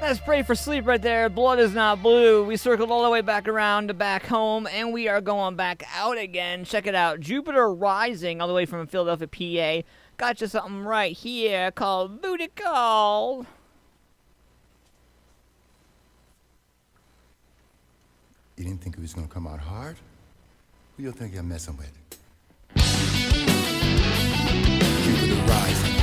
Let's pray for sleep right there. Blood is not blue. We circled all the way back around to back home, and we are going back out again. Check it out. Jupiter Rising, all the way from Philadelphia, PA. Got you something right here called Booty Call. You didn't think it was gonna come out hard? Who you think you're messing with? Jupiter Rising.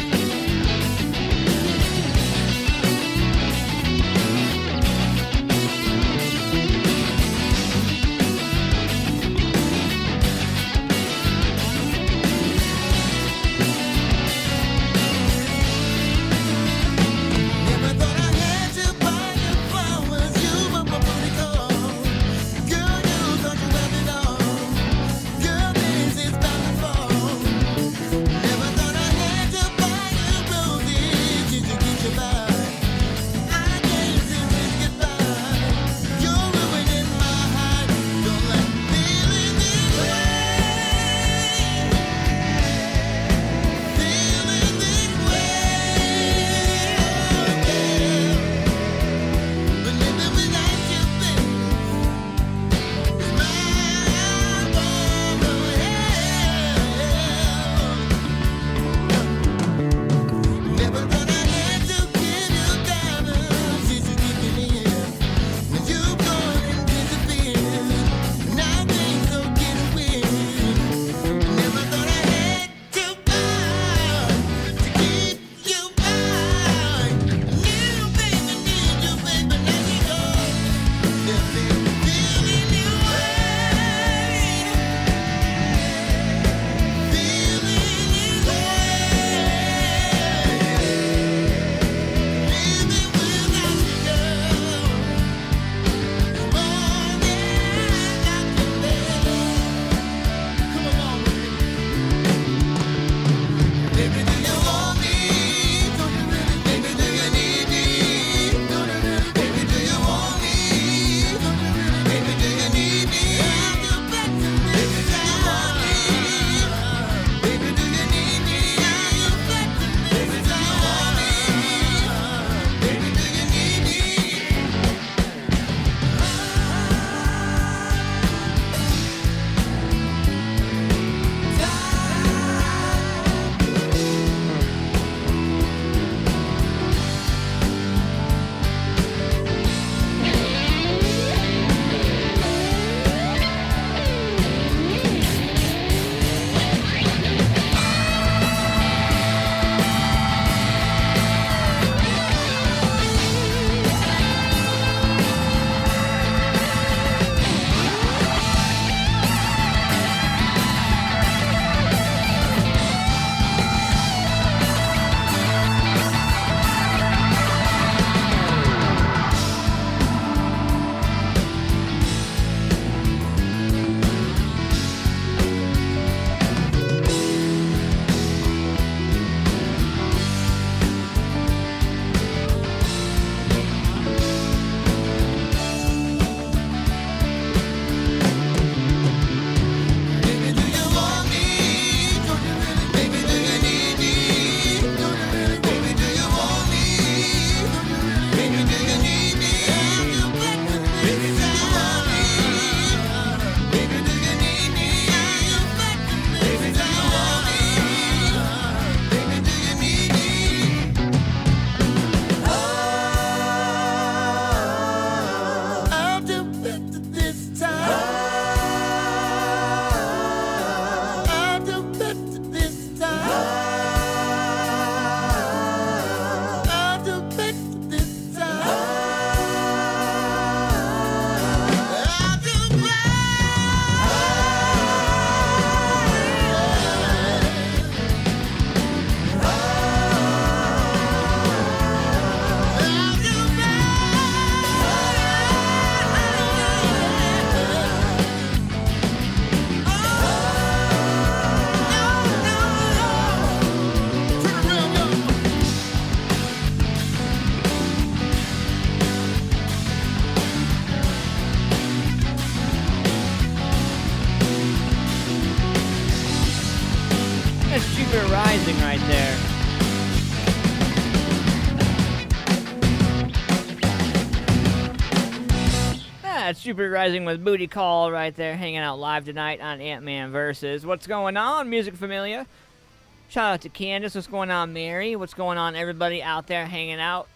That's Super Rising with Booty Call right there, hanging out live tonight on AntmanVs. What's going on, Music Familia? Shout out to Candace. What's going on, Mary? What's going on, everybody out there hanging out?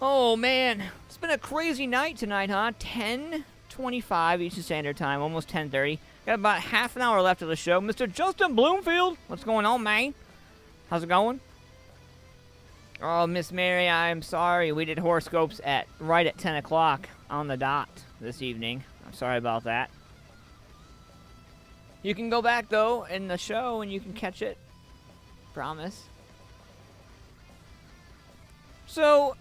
Oh, man. It's been a crazy night tonight, huh? 10:25 Eastern Standard Time, almost 10:30. Got about half an hour left of the show. Mr. Justin Bloomfield, what's going on, man? How's it going? Oh, Miss Mary, I'm sorry. We did horoscopes right at 10 o'clock on the dot this evening. I'm sorry about that. You can go back, though, in the show, and you can catch it. Promise. So,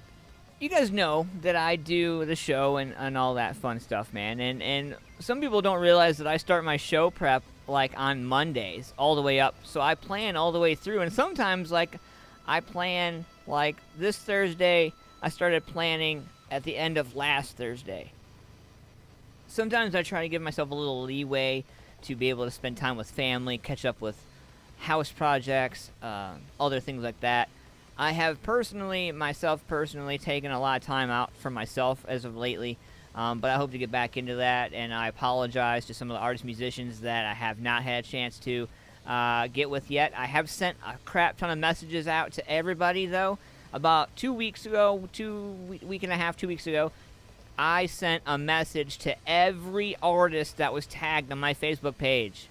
you guys know that I do the show and all that fun stuff, man. And some people don't realize that I start my show prep, like, on Mondays all the way up. So I plan all the way through. And sometimes, like, I plan, like, this Thursday, I started planning at the end of last Thursday. Sometimes I try to give myself a little leeway to be able to spend time with family, catch up with house projects, other things like that. I have myself personally, taken a lot of time out for myself as of lately, but I hope to get back into that, and I apologize to some of the artists, musicians that I have not had a chance to get with yet. I have sent a crap ton of messages out to everybody, though. About 2 weeks ago, week and a half, 2 weeks ago, I sent a message to every artist that was tagged on my Facebook page.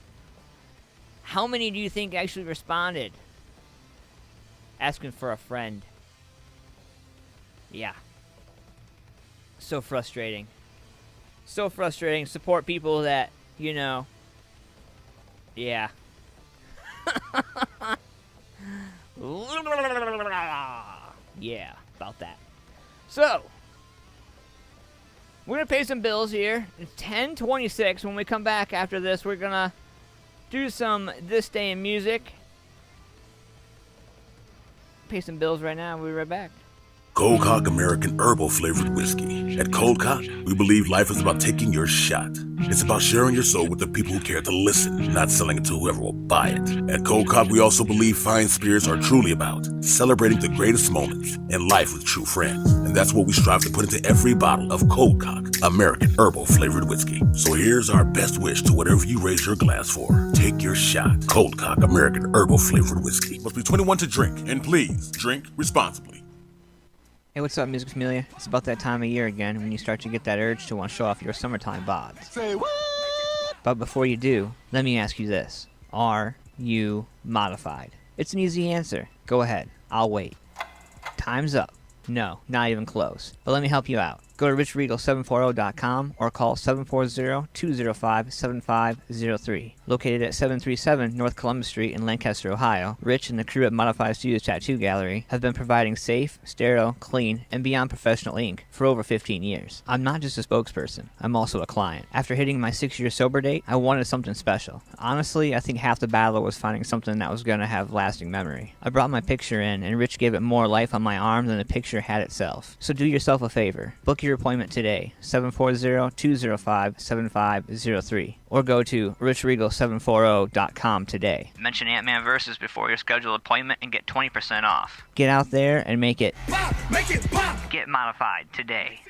How many do you think actually responded? Asking for a friend. Yeah. So frustrating. So frustrating. Support people that, you know. Yeah. Yeah, about that. So, we're going to pay some bills here. It's 10:26. When we come back after this, we're going to do some This Day in Music. Pay some bills right now. We'll be right back. Cold Cock American Herbal Flavored Whiskey. At Cold Cock, we believe life is about taking your shot. It's about sharing your soul with the people who care to listen, not selling it to whoever will buy it. At Cold Cock, we also believe fine spirits are truly about celebrating the greatest moments in life with true friends. And that's what we strive to put into every bottle of Cold Cock American Herbal Flavored Whiskey. So here's our best wish to whatever you raise your glass for. Take your shot. Cold Cock American Herbal Flavored Whiskey. Must be 21 to drink, and please drink responsibly. Hey, what's up, Music Familia? It's about that time of year again when you start to get that urge to want to show off your summertime bods. Say what? But before you do, let me ask you this. Are you modified? It's an easy answer. Go ahead. I'll wait. Time's up. No, not even close. But let me help you out. Go to richregal740.com or call 740-205-7503. Located at 737 North Columbus Street in Lancaster, Ohio, Rich and the crew at Modified Studios Tattoo Gallery have been providing safe, sterile, clean, and beyond professional ink for over 15 years. I'm not just a spokesperson. I'm also a client. After hitting my 6-year sober date, I wanted something special. Honestly, I think half the battle was finding something that was going to have lasting memory. I brought my picture in, and Rich gave it more life on my arm than the picture had itself. So do yourself a favor. Book your appointment today, 740-205-7503, or go to richregal740.com today. Mention AntmanVs before your scheduled appointment and get 20% off. Get out there and make it pop! Make it pop! Get modified today.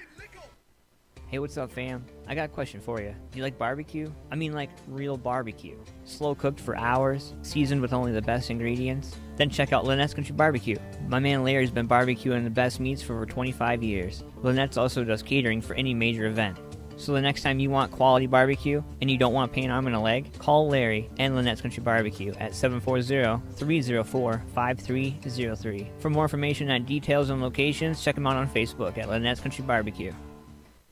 Hey, what's up, fam? I got a question for you. Do you like barbecue? I mean, like real barbecue. Slow cooked for hours, seasoned with only the best ingredients? Then check out Lynettes Country BBQ. My man Larry's been barbecuing the best meats for over 25 years. Lynettes also does catering for any major event. So the next time you want quality barbecue and you don't want to pay an arm and a leg, call Larry and Lynettes Country BBQ at 740-304-5303. For more information on details and locations, check them out on Facebook at Lynettes Country BBQ.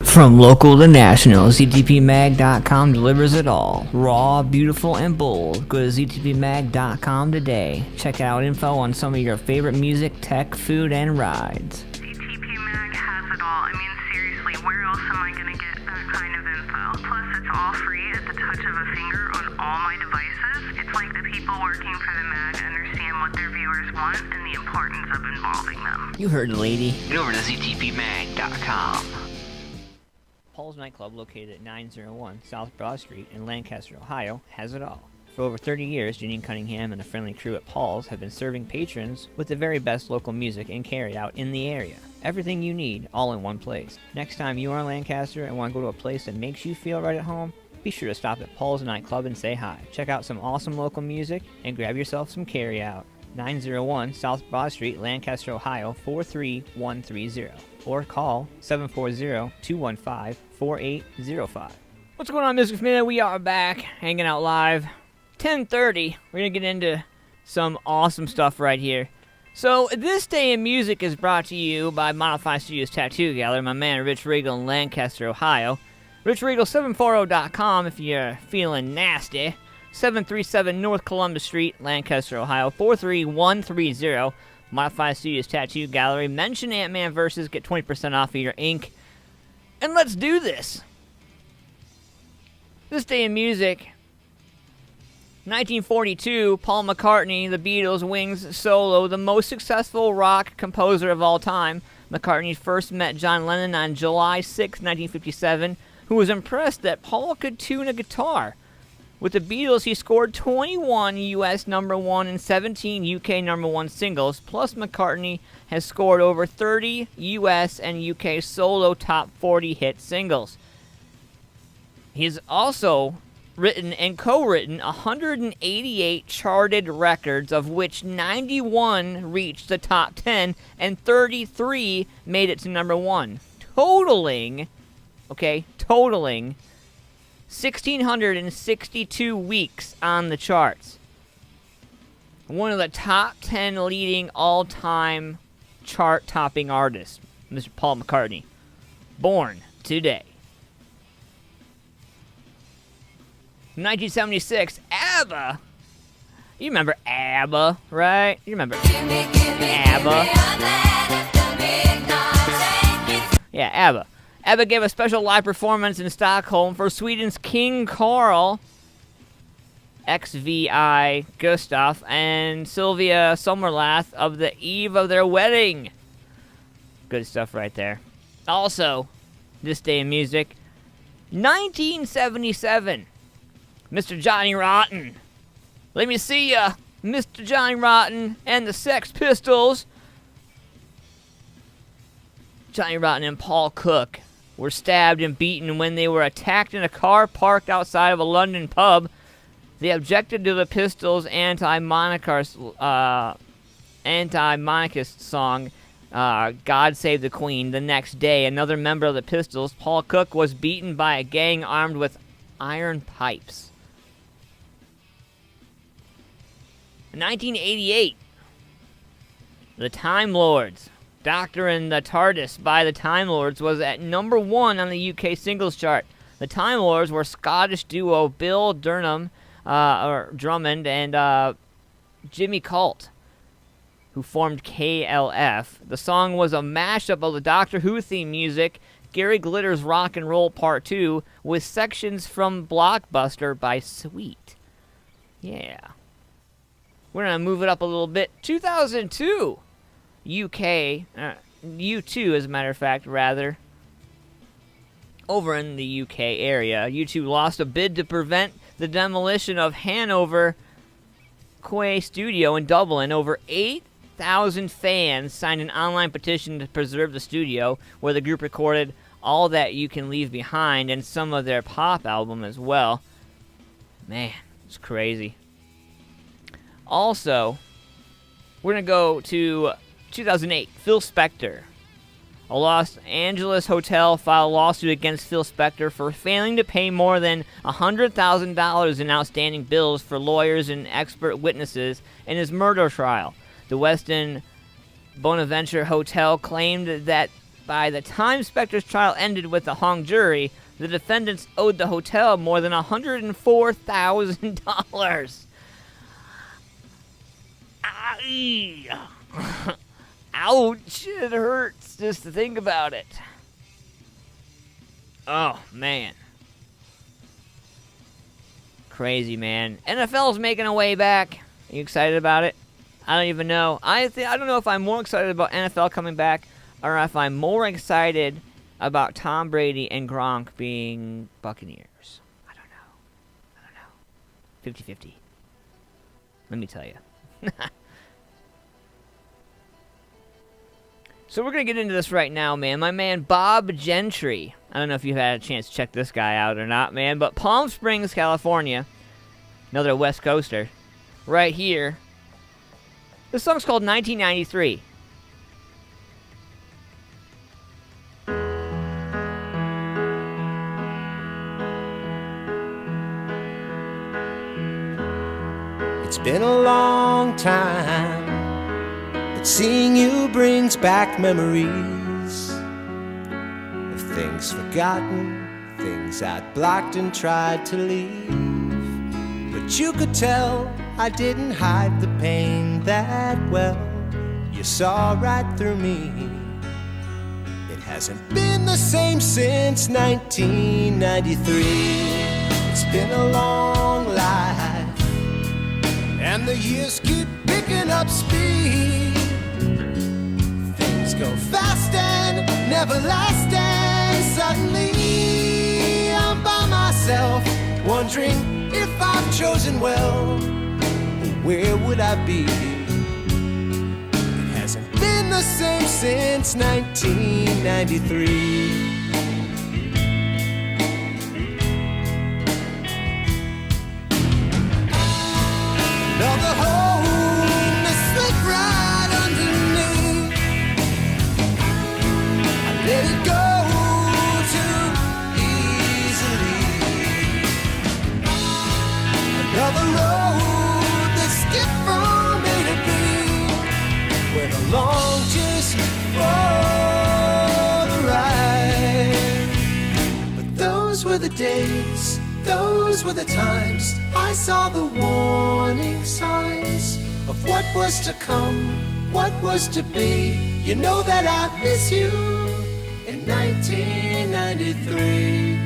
From local to national, ZTPMag.com delivers it all. Raw, beautiful, and bold. Go to ZTPMag.com today. Check out info on some of your favorite music, tech, food, and rides. ZTP Mag has it all. I mean, seriously, where else am I going to get that kind of info? Plus, it's all free at the touch of a finger on all my devices. It's like the people working for the mag understand what their viewers want and the importance of involving them. You heard the lady. Get over to ZTPMag.com. Paul's Nightclub, located at 901 South Broad Street in Lancaster, Ohio, has it all. For over 30 years, Janine Cunningham and the friendly crew at Paul's have been serving patrons with the very best local music and carry-out in the area. Everything you need, all in one place. Next time you are in Lancaster and want to go to a place that makes you feel right at home, be sure to stop at Paul's Nightclub and say hi. Check out some awesome local music and grab yourself some carry-out. 901 South Broad Street, Lancaster, Ohio 43130. Or call 740-215-4805. What's going on, Music Familia? We are back, hanging out live. 10:30. We're going to get into some awesome stuff right here. So, this day in music is brought to you by Modified Studios Tattoo Gallery, my man Rich Regal in Lancaster, Ohio. RichRegal740.com if you're feeling nasty. 737 North Columbus Street, Lancaster, Ohio 43130. Modified Studios Tattoo Gallery. Mention AntmanVs, get 20% off of your ink. And let's do this. This day in music, 1942, Paul McCartney, the Beatles, wings solo, the most successful rock composer of all time. McCartney first met John Lennon on July 6, 1957, who was impressed that Paul could tune a guitar. With the Beatles, he scored 21 U.S. number 1 and 17 U.K. number 1 singles, plus McCartney has scored over 30 U.S. and U.K. solo top 40 hit singles. He's also written and co-written 188 charted records, of which 91 reached the top 10 and 33 made it to number 1, totaling 1,662 weeks on the charts. One of the top 10 leading all-time chart-topping artists, Mr. Paul McCartney, born today. 1976, ABBA. You remember ABBA, right? You remember ABBA. Yeah, ABBA. ABBA gave a special live performance in Stockholm for Sweden's King Carl, XVI Gustaf, and Sylvia Sommerlath of the eve of their wedding. Good stuff right there. Also, this day in music, 1977. Mr. Johnny Rotten. Let me see ya, Mr. Johnny Rotten and the Sex Pistols. Johnny Rotten and Paul Cook were stabbed and beaten when they were attacked in a car parked outside of a London pub. They objected to the Pistols' anti-monarchist song, God Save the Queen. The next day, another member of the Pistols, Paul Cook, was beaten by a gang armed with iron pipes. 1988, The Time Lords. Doctor and the TARDIS by the Time Lords was at number 1 on the UK singles chart. The Time Lords were Scottish duo Bill Drummond and Jimmy Colt, who formed KLF. The song was a mashup of the Doctor Who theme music, Gary Glitter's Rock and Roll Part 2, with sections from Blockbuster by Sweet. Yeah. We're going to move it up a little bit. 2002, UK, U2 as a matter of fact, rather, over in the UK area. U2 lost a bid to prevent the demolition of Hanover Quay Studio in Dublin. Over 8,000 fans signed an online petition to preserve the studio, where the group recorded All That You Can Leave Behind and some of their pop album as well. Man, it's crazy. Also, we're going to go to 2008, Phil Spector. A Los Angeles hotel filed a lawsuit against Phil Spector for failing to pay more than $100,000 in outstanding bills for lawyers and expert witnesses in his murder trial. The Westin Bonaventure Hotel claimed that by the time Spector's trial ended with a hung jury, the defendants owed the hotel more than $104,000. Ouch, it hurts just to think about it. Oh, man. Crazy, man. NFL's making a way back. Are you excited about it? I don't even know. I don't know if I'm more excited about NFL coming back or if I'm more excited about Tom Brady and Gronk being Buccaneers. I don't know. 50-50. Let me tell you. So we're going to get into this right now, man. My man Bob Gentry. I don't know if you've had a chance to check this guy out or not, man. But Palm Springs, California. Another West Coaster. Right here. This song's called 1993. It's been a long time, but seeing you brings back memories of things forgotten, things I'd blocked and tried to leave. But you could tell I didn't hide the pain that well. You saw right through me. It hasn't been the same since 1993. It's been a long life, and the years keep picking up speed. Things go fast and never lasting. Suddenly I'm by myself, wondering if I've chosen well. Where would I be? It hasn't been the same since 1993. Another hole that slipped right underneath. I let it go too easily. Another road that skipped from A to B, where the long just for the ride. But those were the days, those were the times I saw the warning signs of what was to come, what was to be. You know that I miss you in 1993.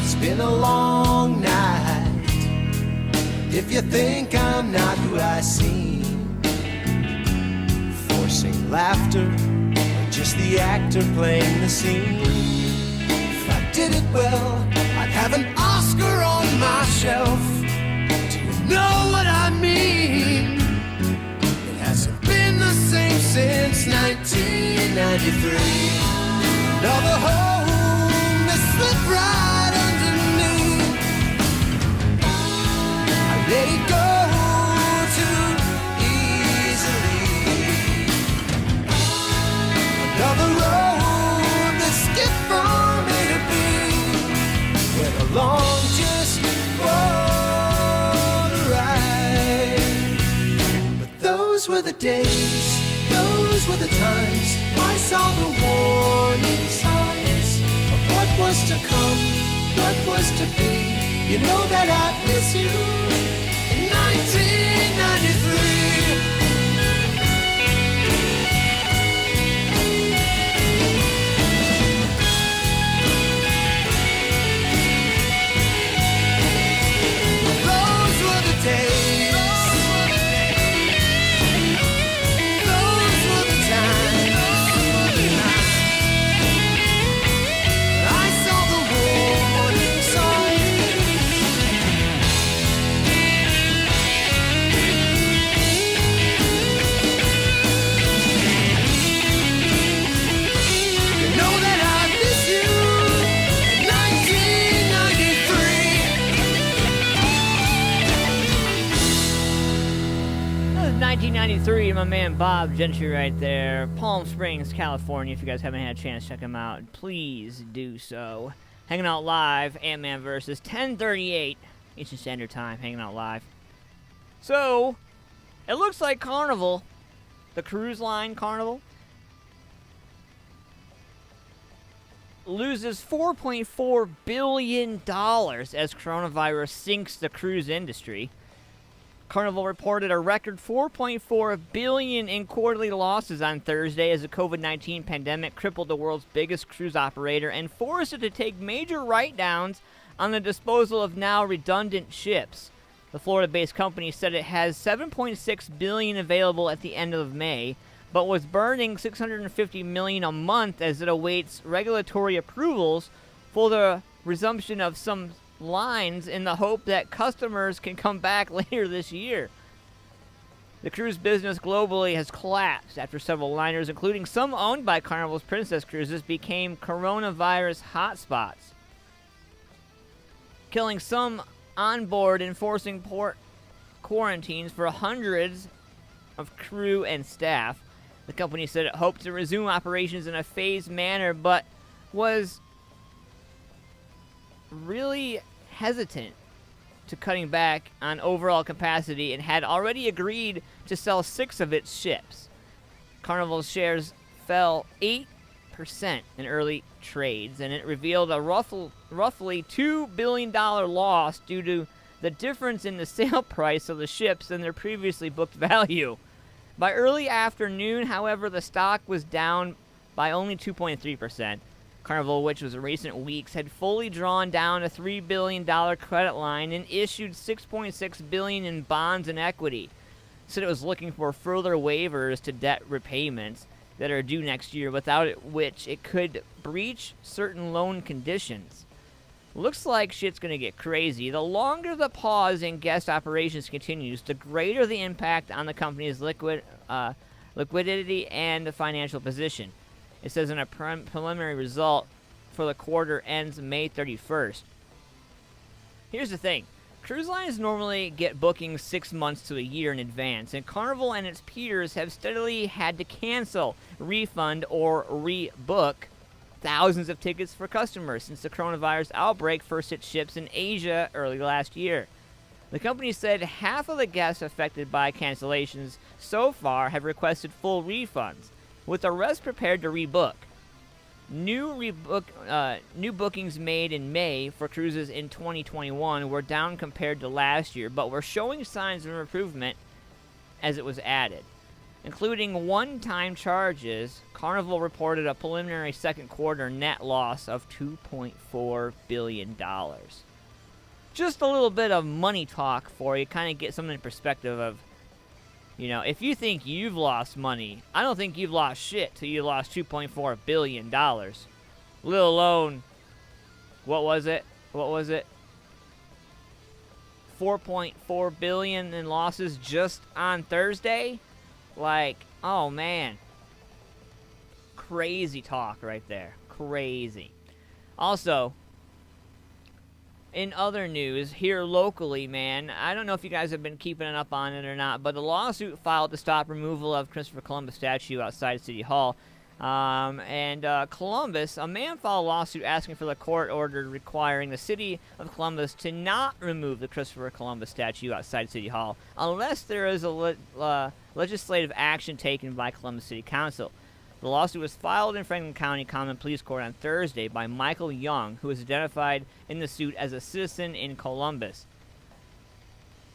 It's been a long night. If you think I'm not who I seem, forcing laughter, just the actor playing the scene. If I did it well, I'd have an Oscar on my shelf. Do you know what I mean? It hasn't been the same since 1993. Another home that slipped right underneath. I let it go too easily. Another road that skipped from A to B, where the long just for the ride. But those were the days, those were the times I saw the warning signs of what was to come, what was to be. You know that I miss you in 1993. My man Bob Gentry right there. Palm Springs, California. If you guys haven't had a chance to check him out, please do so. Hanging out live, AntmanVs, 10:38 Eastern Standard Time, hanging out live. So, it looks like Carnival, the cruise line Carnival, loses $4.4 billion as coronavirus sinks the cruise industry. Carnival reported a record $4.4 billion in quarterly losses on Thursday as the COVID-19 pandemic crippled the world's biggest cruise operator and forced it to take major write-downs on the disposal of now redundant ships. The Florida-based company said it has $7.6 billion available at the end of May, but was burning $650 million a month as it awaits regulatory approvals for the resumption of some lines in the hope that customers can come back later this year. The cruise business globally has collapsed after several liners, including some owned by Carnival's Princess Cruises, became coronavirus hotspots, killing some on board and forcing port quarantines for hundreds of crew and staff. The company said it hoped to resume operations in a phased manner, but was really hesitant to cutting back on overall capacity and had already agreed to sell 6 of its ships. Carnival's shares fell 8% in early trades, and it revealed a roughly $2 billion loss due to the difference in the sale price of the ships and their previously booked value. By early afternoon, however, the stock was down by only 2.3%. Carnival, which was in recent weeks, had fully drawn down a $3 billion credit line and issued $6.6 billion in bonds and equity. Said it was looking for further waivers to debt repayments that are due next year, without which it could breach certain loan conditions. Looks like shit's gonna get crazy. The longer the pause in guest operations continues, the greater the impact on the company's liquidity and the financial position. It says in a preliminary result for the quarter ends May 31st. Here's the thing. Cruise lines normally get bookings 6 months to a year in advance, and Carnival and its peers have steadily had to cancel, refund, or rebook thousands of tickets for customers since the coronavirus outbreak first hit ships in Asia early last year. The company said half of the guests affected by cancellations so far have requested full refunds, with the rest prepared to rebook. New bookings made in May for cruises in 2021 were down compared to last year, but were showing signs of improvement as it was added. Including one-time charges, Carnival reported a preliminary second quarter net loss of $2.4 billion. Just a little bit of money talk for you, kind of get something in perspective of, you know, if you think you've lost money, I don't think you've lost shit till you lost $2.4 billion. Let alone, what was it? 4.4 billion in losses just on Thursday? Like, oh man. Crazy talk right there. Crazy. Also, in other news, here locally, man, I don't know if you guys have been keeping up on it or not, but the lawsuit filed to stop removal of Christopher Columbus statue outside City Hall. Columbus, a man filed a lawsuit asking for the court order requiring the city of Columbus to not remove the Christopher Columbus statue outside City Hall unless there is a legislative action taken by Columbus City Council. The lawsuit was filed in Franklin County Common Pleas Court on Thursday by Michael Young, who is identified in the suit as a citizen in Columbus.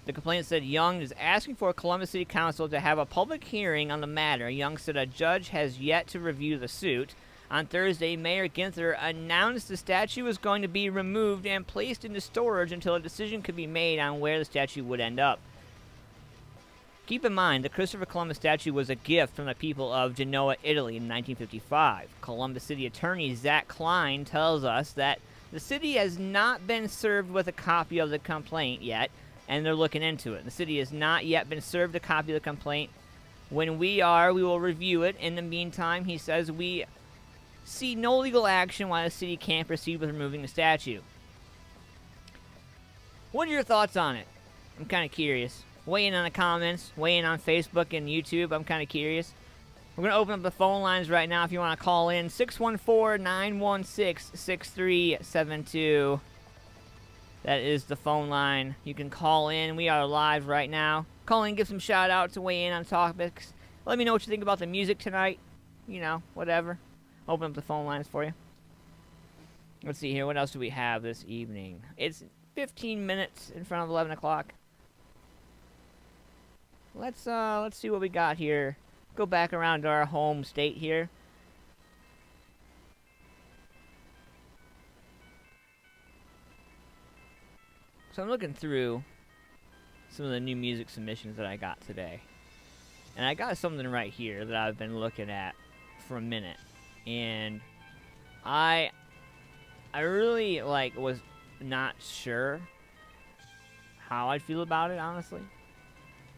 The complaint said Young is asking for Columbus City Council to have a public hearing on the matter. Young said a judge has yet to review the suit. On Thursday, Mayor Ginther announced the statue was going to be removed and placed into storage until a decision could be made on where the statue would end up. Keep in mind, the Christopher Columbus statue was a gift from the people of Genoa, Italy in 1955. Columbus City Attorney Zach Klein tells us that the city has not been served with a copy of the complaint yet, and they're looking into it. The city has not yet been served a copy of the complaint. When we will review it. In the meantime, he says, we see no legal action why the city can't proceed with removing the statue. What are your thoughts on it? I'm kind of curious. Weigh in on the comments. Weigh in on Facebook and YouTube. I'm kind of curious. We're going to open up the phone lines right now if you want to call in. 614-916-6372. That is the phone line. You can call in. We are live right now. Call in, give some shout-outs, and weigh in on topics. Let me know what you think about the music tonight. You know, whatever. Open up the phone lines for you. Let's see here. What else do we have this evening? It's 15 minutes in front of 11 o'clock. Let's see what we got here. Go back around to our home state here. So I'm looking through some of the new music submissions that I got today. And I got something right here that I've been looking at for a minute. And I I really was not sure how I'd feel about it, honestly.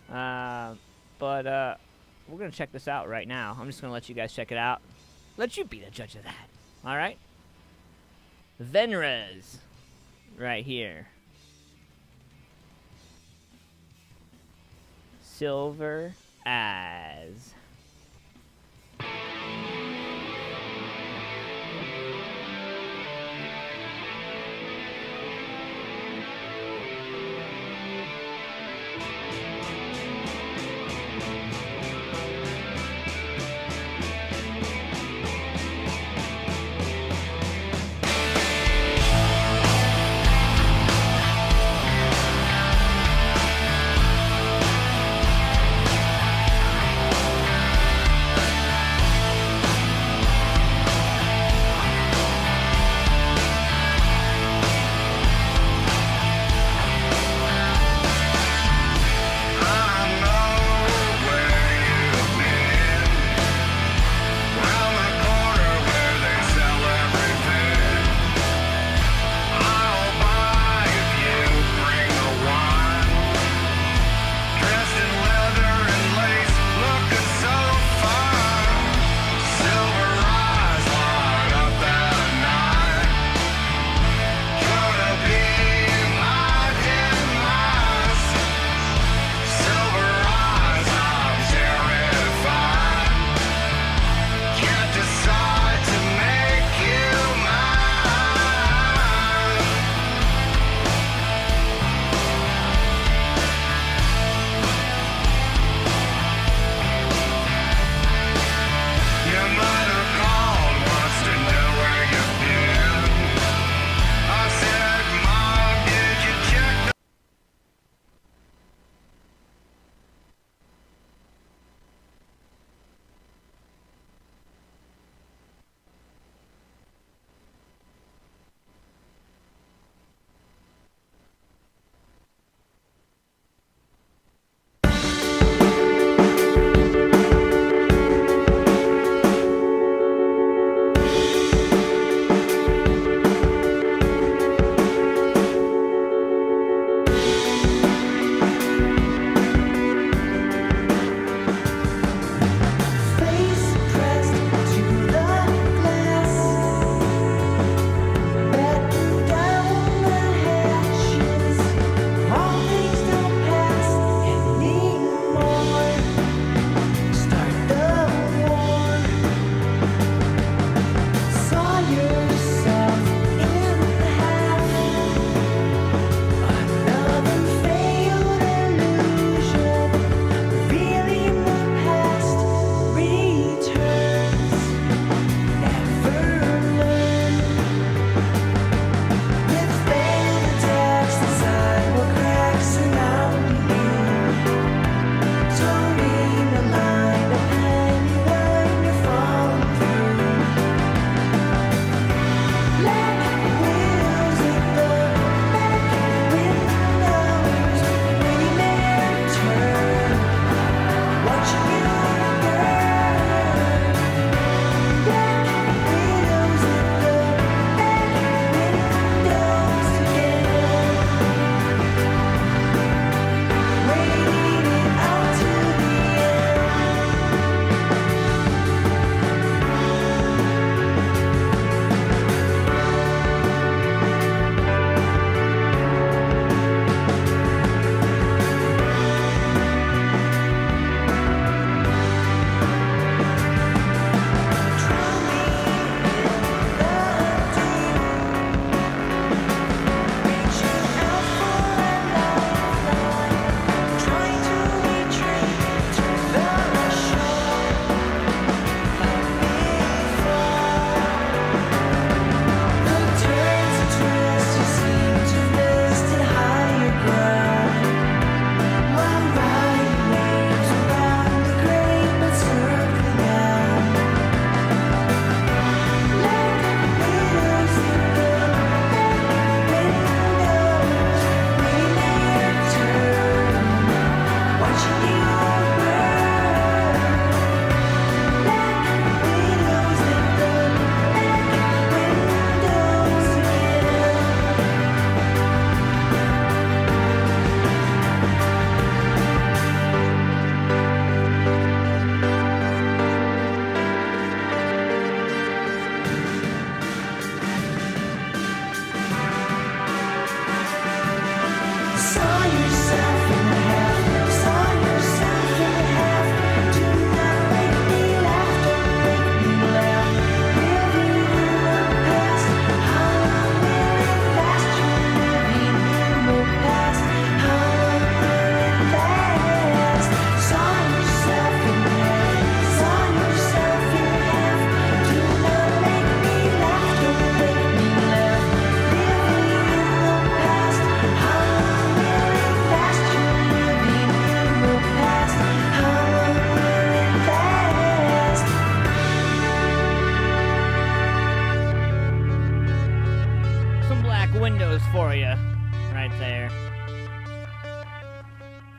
But we're gonna check this out right now. I'm just gonna let you guys check it out. Let you be the judge of that. All right. Venres, right here. Silver as.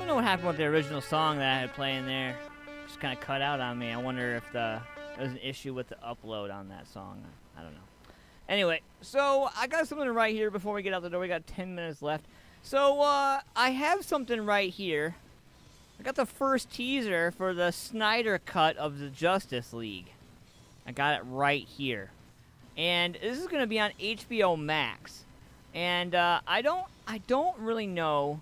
know what happened with the original song that I had playing there. Just kind of cut out on me. I wonder if there was an issue with the upload on that song. I don't know. Anyway, so I got something right here before we get out the door. We got 10 minutes left. So I have something right here. I got the first teaser for the Snyder Cut of the Justice League. I got it right here. And this is going to be on HBO Max. And I don't really know,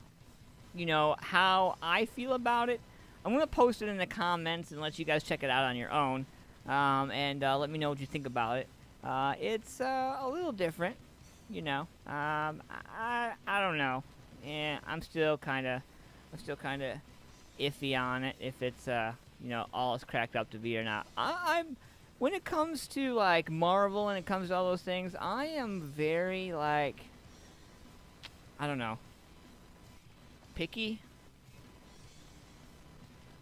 how I feel about it. I'm going to post it in the comments and let you guys check it out on your own. And let me know what you think about it. It's a little different, I don't know. Yeah, I'm still kind of iffy on it if it's all it's cracked up to be or not. I'm when it comes to like Marvel and it comes to all those things, I am very I don't know, picky.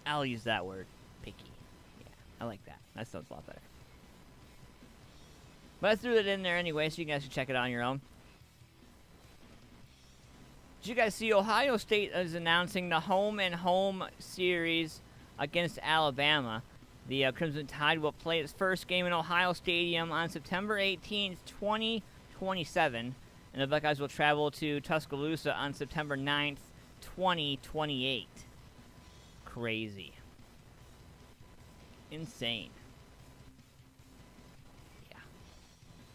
I'll use that word, picky. Yeah, I like that. That sounds a lot better. But I threw it in there anyway, so you guys can check it out on your own. Did you guys see Ohio State is announcing the home and home series against Alabama? The Crimson Tide will play its first game in Ohio Stadium on September 18th, 2027. And the Buckeyes will travel to Tuscaloosa on September 9th, 2028. Crazy. Insane. Yeah.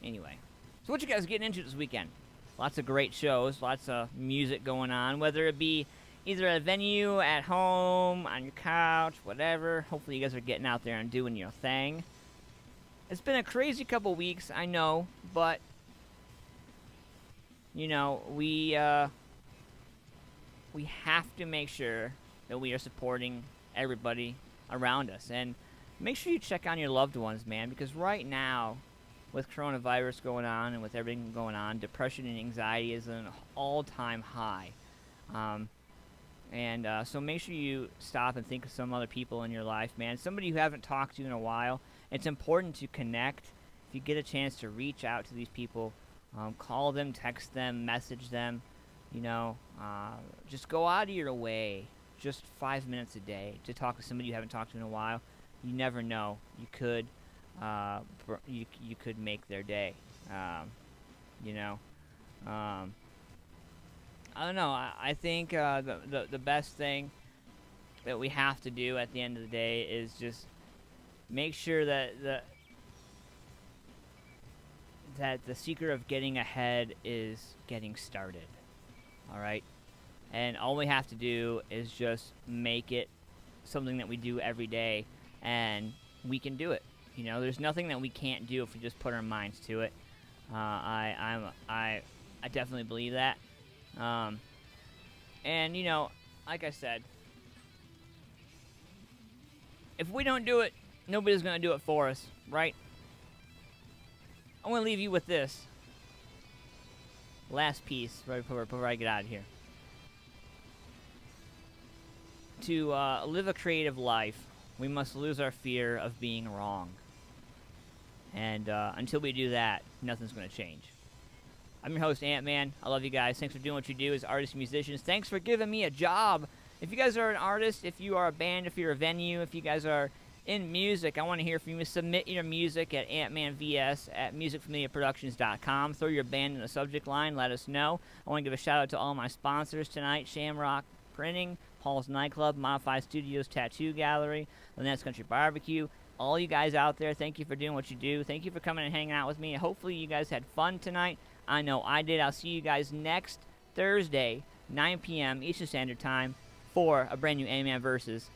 Anyway. So what you guys getting into this weekend? Lots of great shows, lots of music going on, whether it be either at a venue, at home, on your couch, whatever. Hopefully you guys are getting out there and doing your thing. It's been a crazy couple weeks, I know, but, we have to make sure that we are supporting everybody around us. And make sure you check on your loved ones, man, because right now, with coronavirus going on and with everything going on, depression and anxiety is an all-time high. So make sure you stop and think of some other people in your life, man. Somebody you haven't talked to in a while. It's important to connect. If you get a chance to reach out to these people, call them, text them, message them, just go out of your way, just 5 minutes a day, to talk to somebody you haven't talked to in a while. You never know. You could you could make their day. I don't know. I think the best thing that we have to do at the end of the day is just make sure that the secret of getting ahead is getting started. All right? And all we have to do is just make it something that we do every day, and we can do it. There's nothing that we can't do if we just put our minds to it. I definitely believe that. Like I said, if we don't do it, nobody's going to do it for us, right? I'm going to leave you with this last piece before I get out of here. To live a creative life, we must lose our fear of being wrong. And until we do that, nothing's going to change. I'm your host, Ant-Man. I love you guys. Thanks for doing what you do as artists and musicians. Thanks for giving me a job. If you guys are an artist, if you are a band, if you're a venue, if you guys are in music, I want to hear from you. Submit your music at AntmanVs at musicfamiliaproductions.com. Throw your band in the subject line. Let us know. I want to give a shout-out to all my sponsors tonight. Shamrock Printing, Paul's Nightclub, Modify Studios Tattoo Gallery, Lynettes Country BBQ. All you guys out there, thank you for doing what you do. Thank you for coming and hanging out with me. Hopefully you guys had fun tonight. I know I did. I'll see you guys next Thursday, 9 p.m. Eastern Standard Time for a brand new Antman Versus.